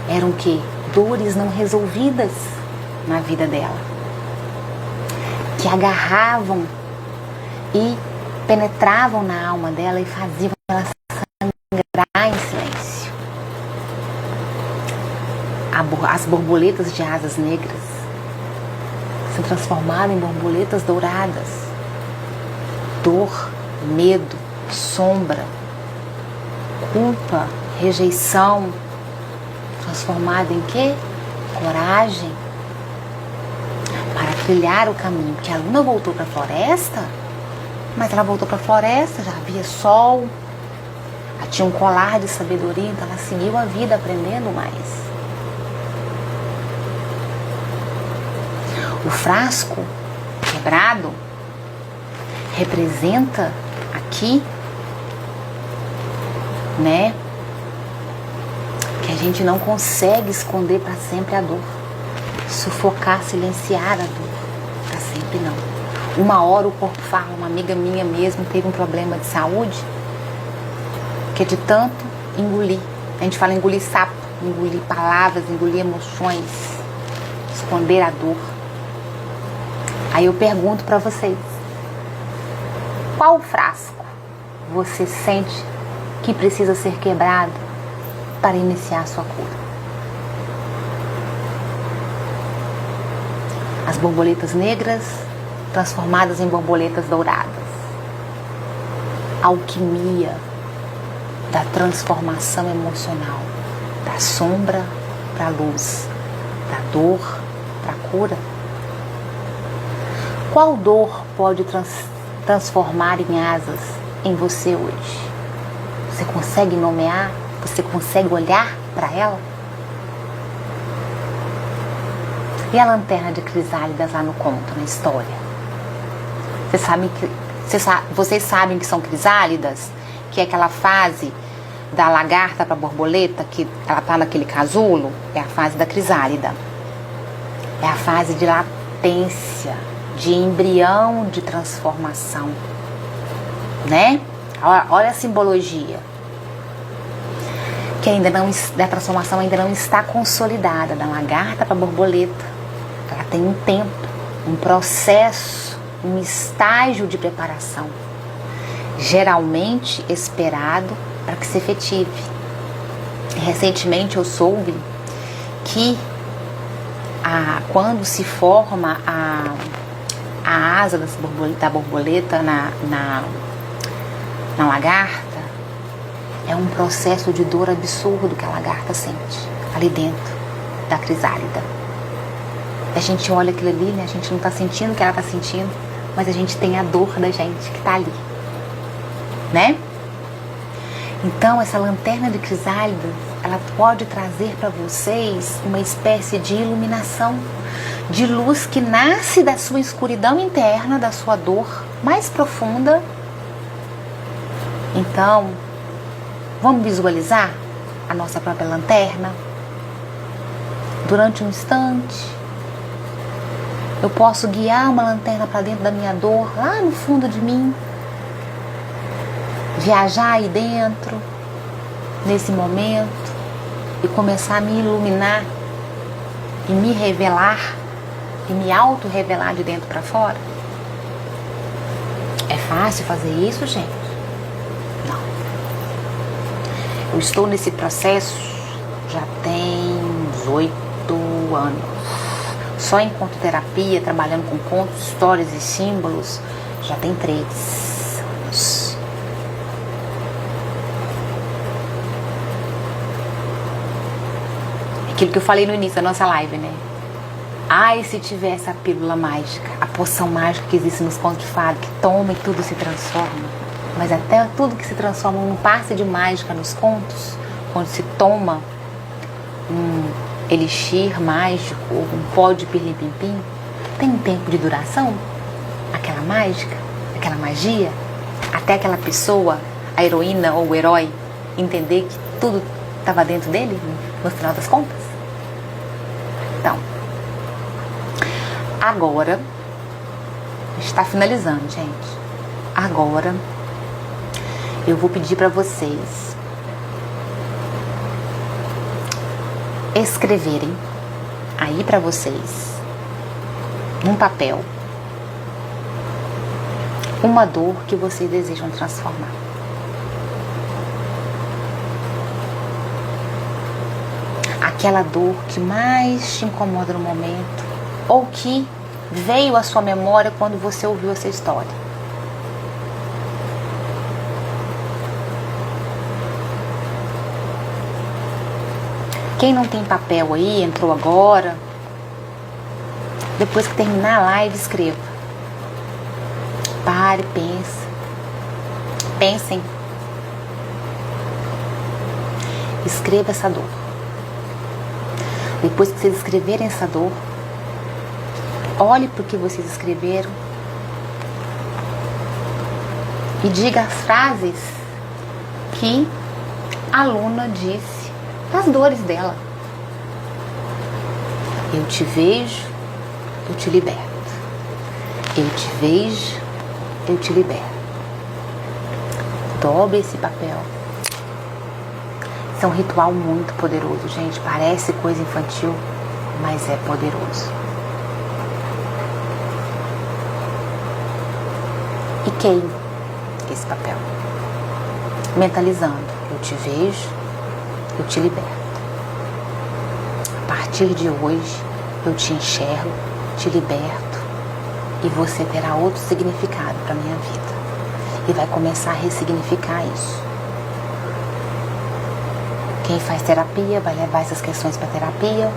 eram que dores não resolvidas na vida dela, que agarravam e penetravam na alma dela e faziam ela sangrar em silêncio. As borboletas de asas negras se transformaram em borboletas douradas. Dor, medo, sombra, culpa, rejeição, transformada em quê? Coragem, para trilhar o caminho. Porque a aluna voltou para a floresta, mas ela voltou para a floresta, já havia sol, ela tinha um colar de sabedoria, então ela seguiu a vida aprendendo mais. O frasco quebrado representa aqui, né, que a gente não consegue esconder para sempre a dor, sufocar, silenciar a dor para sempre não. Uma hora o corpo fala. Uma amiga minha mesmo teve um problema de saúde, que de tanto engolir, a gente fala engolir sapo, engolir palavras, engolir emoções, esconder a dor. Aí eu pergunto para vocês, qual frasco você sente que precisa ser quebrado para iniciar a sua cura? As borboletas negras transformadas em borboletas douradas. Alquimia da transformação emocional, da sombra para a luz, da dor para a cura. Qual dor pode transformar em asas em você hoje? Você consegue nomear? Você consegue olhar para ela? E a lanterna de crisálidas lá no conto, na história? Vocês sabem que são crisálidas? Que é aquela fase da lagarta para borboleta, que ela tá naquele casulo, é a fase da crisálida. É a fase de latência, de embrião de transformação, né? Olha a simbologia. Que ainda não, da transformação ainda não está consolidada, da lagarta para borboleta. Ela tem um tempo, um processo, um estágio de preparação, geralmente esperado para que se efetive. Recentemente eu soube que quando se forma a asa da borboleta na lagarta, é um processo de dor absurdo que a lagarta sente ali dentro da crisálida. A gente olha aquilo ali, né? A gente não está sentindo o que ela está sentindo, mas a gente tem a dor da gente que está ali, né? Então essa lanterna de crisálidas, ela pode trazer para vocês uma espécie de iluminação, de luz que nasce da sua escuridão interna, da sua dor mais profunda. Então, vamos visualizar a nossa própria lanterna? Durante um instante, eu posso guiar uma lanterna para dentro da minha dor, lá no fundo de mim. Viajar aí dentro, nesse momento, e começar a me iluminar, e me revelar, e me auto-revelar de dentro para fora. É fácil fazer isso, gente? Não. Eu estou nesse processo já tem 18 anos. Só em contoterapia, trabalhando com contos, histórias e símbolos, já tem 3 anos. Aquilo que eu falei no início da nossa live, né? Ai, se tivesse a pílula mágica, a poção mágica que existe nos contos de fada, que toma e tudo se transforma. Mas até tudo que se transforma num passe de mágica nos contos, quando se toma um elixir mágico, ou um pó de pirlim-pim-pim, tem um tempo de duração? Aquela mágica, aquela magia, até aquela pessoa, a heroína ou o herói, entender que tudo estava dentro dele, no final das contas. Então, agora, está finalizando, gente. Agora, eu vou pedir para vocês escreverem aí para vocês, num papel, uma dor que vocês desejam transformar. Aquela dor que mais te incomoda no momento, ou que veio à sua memória quando você ouviu essa história. Quem não tem papel aí, entrou agora, depois que terminar a live, escreva. Pare, pense. Pensem. Escreva essa dor. Depois que vocês escreverem essa dor, olhe para o que vocês escreveram e diga as frases que a aluna disse das dores dela. Eu te vejo, eu te liberto. Eu te vejo, eu te liberto. Dobre esse papel. Isso é um ritual muito poderoso, gente. Parece coisa infantil, mas é poderoso. E queime esse papel, mentalizando: eu te vejo, eu te liberto. A partir de hoje, eu te enxergo, te liberto, e você terá outro significado para a minha vida. E vai começar a ressignificar isso. Quem faz terapia vai levar essas questões para terapia.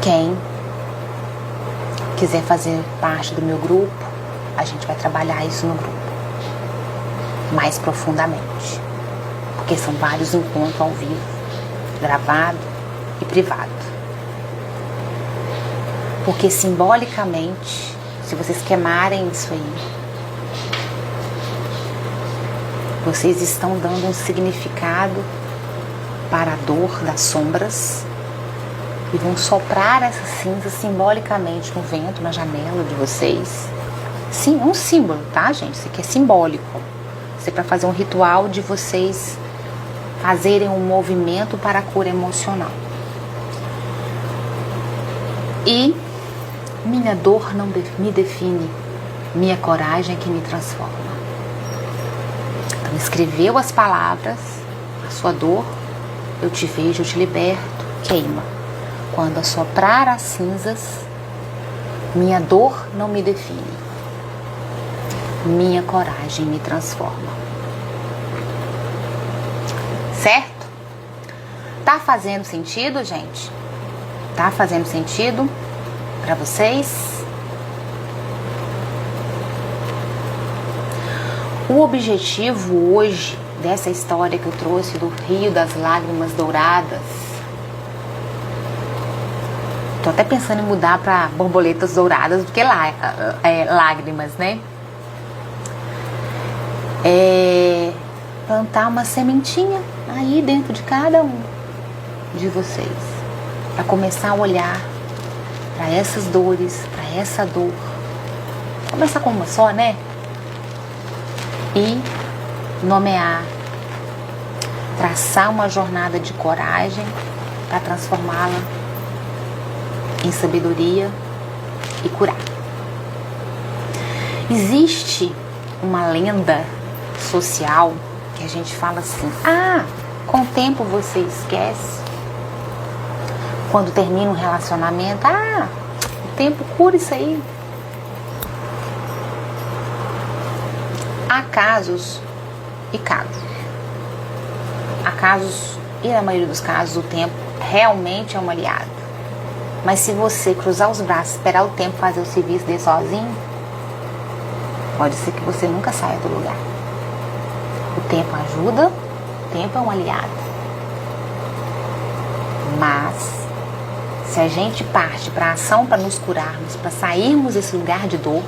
Quem quiser fazer parte do meu grupo, a gente vai trabalhar isso no grupo mais profundamente, porque são vários encontros ao vivo, gravado e privado. Porque simbolicamente, se vocês queimarem isso aí, vocês estão dando um significado para a dor das sombras e vão soprar essas cinzas simbolicamente no vento, na janela de vocês. Sim, é um símbolo, tá, gente? Isso aqui é simbólico. Isso é para fazer um ritual de vocês fazerem um movimento para a cura emocional. E minha dor não me define, minha coragem é que me transforma. Então escreveu as palavras, a sua dor, eu te vejo, eu te liberto, queima. Quando assoprar as cinzas, minha dor não me define, minha coragem me transforma. Certo? Tá fazendo sentido, gente? Tá fazendo sentido para vocês? O objetivo hoje dessa história que eu trouxe do Rio das Lágrimas Douradas, tô até pensando em mudar para borboletas douradas do que lágrimas, né? É plantar uma sementinha aí dentro de cada um de vocês, para começar a olhar para essas dores, para essa dor. Começar com uma só, né? E nomear, traçar uma jornada de coragem para transformá-la em sabedoria e curar. Existe uma lenda social que a gente fala assim: com o tempo você esquece. Quando termina um relacionamento, o tempo cura isso aí. Há casos e casos. Há casos, e na maioria dos casos, o tempo realmente é um aliado. Mas se você cruzar os braços e esperar o tempo fazer o serviço dele sozinho, pode ser que você nunca saia do lugar. O tempo ajuda, o tempo é um aliado. Mas se a gente parte para a ação para nos curarmos, para sairmos desse lugar de dor,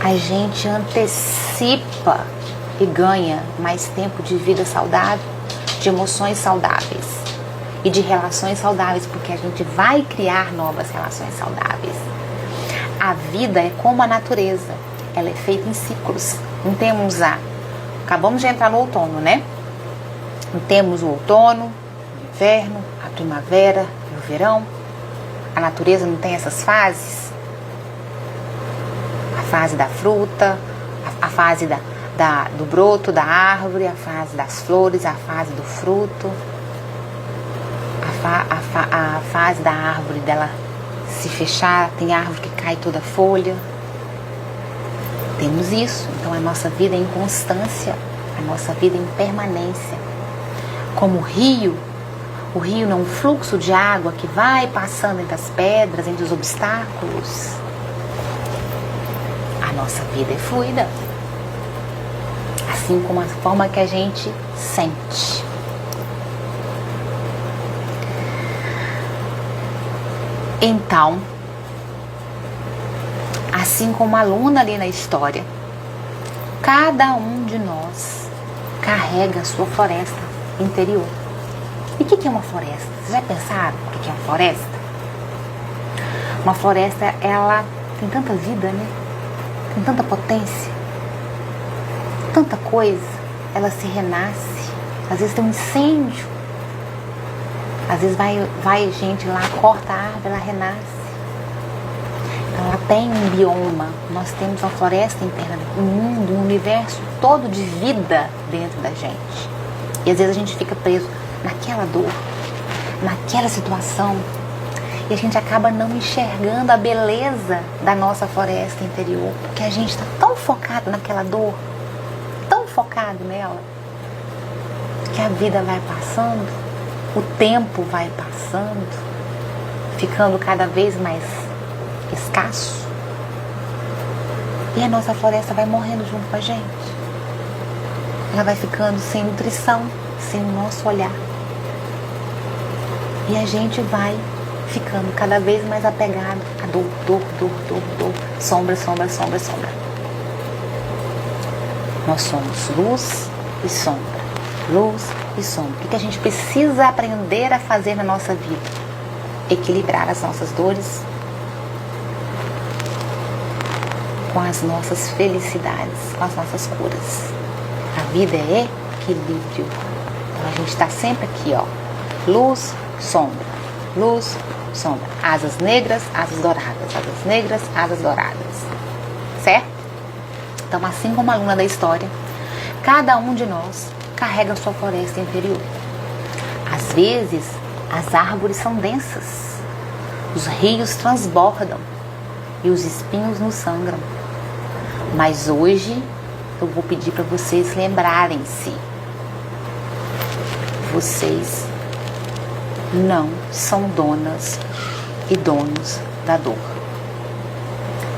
a gente antecipa e ganha mais tempo de vida saudável, de emoções saudáveis e de relações saudáveis, porque a gente vai criar novas relações saudáveis. A vida é como a natureza, ela é feita em ciclos. Não temos acabamos de entrar no outono, né? Não temos o outono, o inverno, a primavera e o verão. A natureza não tem essas fases? A fase da fruta, a fase do broto da árvore, a fase das flores, a fase do fruto, a fase da árvore dela se fechar, tem árvore que cai toda a folha. Temos isso. Então a nossa vida é em constância, a nossa vida é em permanência. Como o rio não é um fluxo de água que vai passando entre as pedras, entre os obstáculos. A nossa vida é fluida, assim como a forma que a gente sente. Então, assim como a aluna ali na história, cada um de nós carrega a sua floresta interior. E o que é uma floresta? Vocês já pensaram o que é uma floresta? Uma floresta, ela tem tanta vida, né? Tem tanta potência, tanta coisa. Ela se renasce. Às vezes tem um incêndio, às vezes vai gente lá, corta a árvore, ela renasce. Ela tem um bioma. Nós temos uma floresta interna, um mundo, um universo todo de vida dentro da gente. E às vezes a gente fica preso naquela dor, naquela situação, e a gente acaba não enxergando a beleza da nossa floresta interior, porque a gente está tão focado naquela dor, tão focado nela, que a vida vai passando, o tempo vai passando, ficando cada vez mais escasso, e a nossa floresta vai morrendo junto com a gente. Ela vai ficando sem nutrição, sem o nosso olhar. E a gente vai ficando cada vez mais apegado à dor, sombra, sombra, sombra, sombra. Nós somos luz e sombra, luz e sombra. O que a gente precisa aprender a fazer na nossa vida? Equilibrar as nossas dores com as nossas felicidades, com as nossas curas. A vida é equilíbrio. Então a gente está sempre aqui, ó, luz, sombra, luz, sombra, asas negras, asas douradas, asas negras, asas douradas, certo? Então, assim como aluna da história, cada um de nós carrega a sua floresta interior. Às vezes, as árvores são densas, os rios transbordam e os espinhos nos sangram. Mas hoje eu vou pedir para vocês lembrarem-se. Vocês não são donas e donos da dor.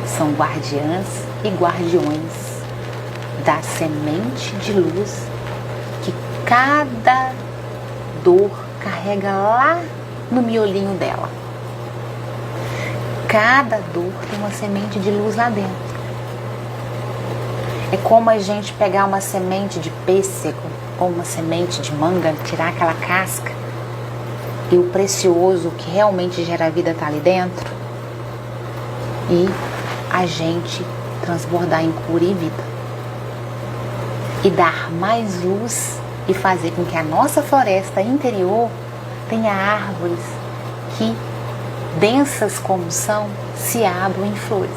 São guardiãs e guardiões da semente de luz que cada dor carrega lá no miolinho dela. Cada dor tem uma semente de luz lá dentro. É como a gente pegar uma semente de pêssego ou uma semente de manga, tirar aquela casca e o precioso que realmente gera vida está ali dentro e a gente transbordar em cura e vida e dar mais luz e fazer com que a nossa floresta interior tenha árvores que, densas como são, se abram em flores.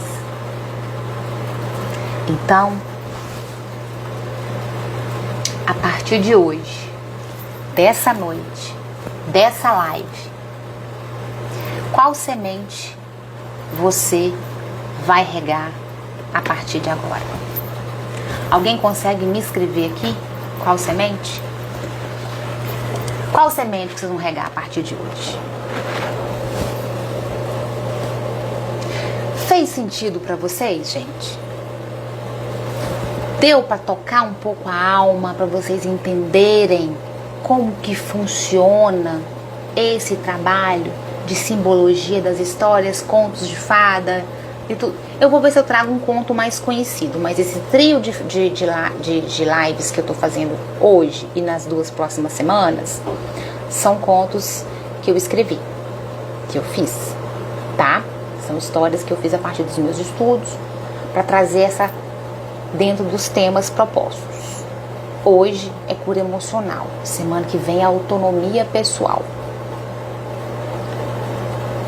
Então, a partir de hoje, dessa noite, dessa live, qual semente você vai regar a partir de agora? Alguém consegue me escrever aqui qual semente? Qual semente que vocês vão regar a partir de hoje? Fez sentido para vocês, gente? Deu para tocar um pouco a alma, para vocês entenderem como que funciona esse trabalho de simbologia das histórias, contos de fada e tudo. Eu vou ver se eu trago um conto mais conhecido, mas esse trio de lives que eu tô fazendo hoje e nas 2 próximas semanas são contos que eu escrevi, que eu fiz, tá? São histórias que eu fiz a partir dos meus estudos para trazer essa dentro dos temas propostos. Hoje é cura emocional, semana que vem é autonomia pessoal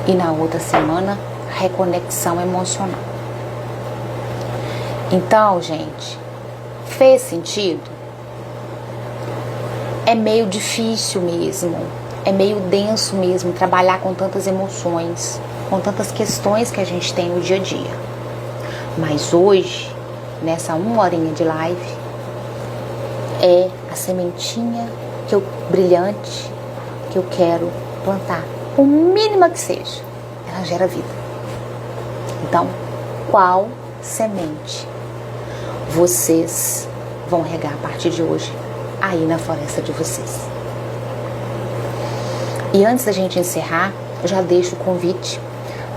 e na outra semana reconexão emocional. Então, gente, fez sentido? É meio difícil mesmo, é meio denso mesmo trabalhar com tantas emoções, com tantas questões que a gente tem no dia a dia. Mas hoje, nessa 1 horinha de live, é a sementinha brilhante que eu quero plantar, por mínima que seja, ela gera vida. Então, qual semente vocês vão regar a partir de hoje aí na floresta de vocês? E antes da gente encerrar, eu já deixo o convite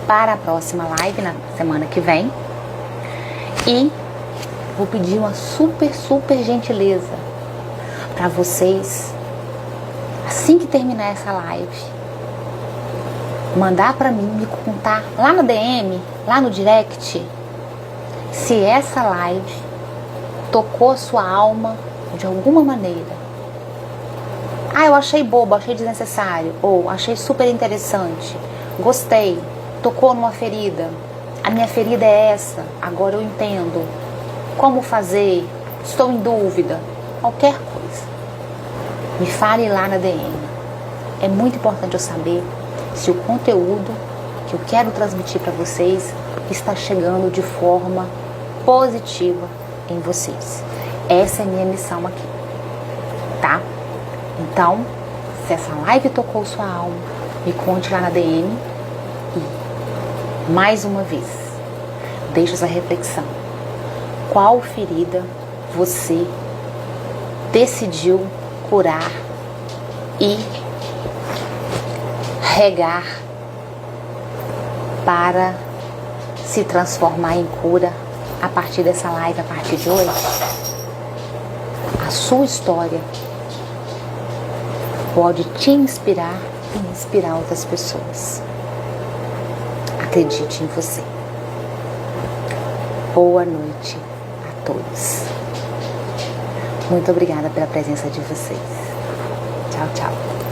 para a próxima live na semana que vem e vou pedir uma super gentileza para vocês, assim que terminar essa live, mandar para mim, me contar lá no DM, lá no direct, se essa live tocou a sua alma de alguma maneira. Ah, eu achei bobo, achei desnecessário, ou achei super interessante, gostei, tocou numa ferida, a minha ferida é essa, agora eu entendo como fazer, estou em dúvida, qualquer coisa, me fale lá na DM. É muito importante eu saber se o conteúdo que eu quero transmitir para vocês está chegando de forma positiva em vocês. Essa é a minha missão aqui, tá? Então, se essa live tocou sua alma, me conte lá na DM e, mais uma vez, deixe essa reflexão. Qual ferida você decidiu curar e regar para se transformar em cura a partir dessa live, a partir de hoje. A sua história pode te inspirar e inspirar outras pessoas. Acredite em você. Boa noite a todos. Muito obrigada pela presença de vocês. Tchau, tchau.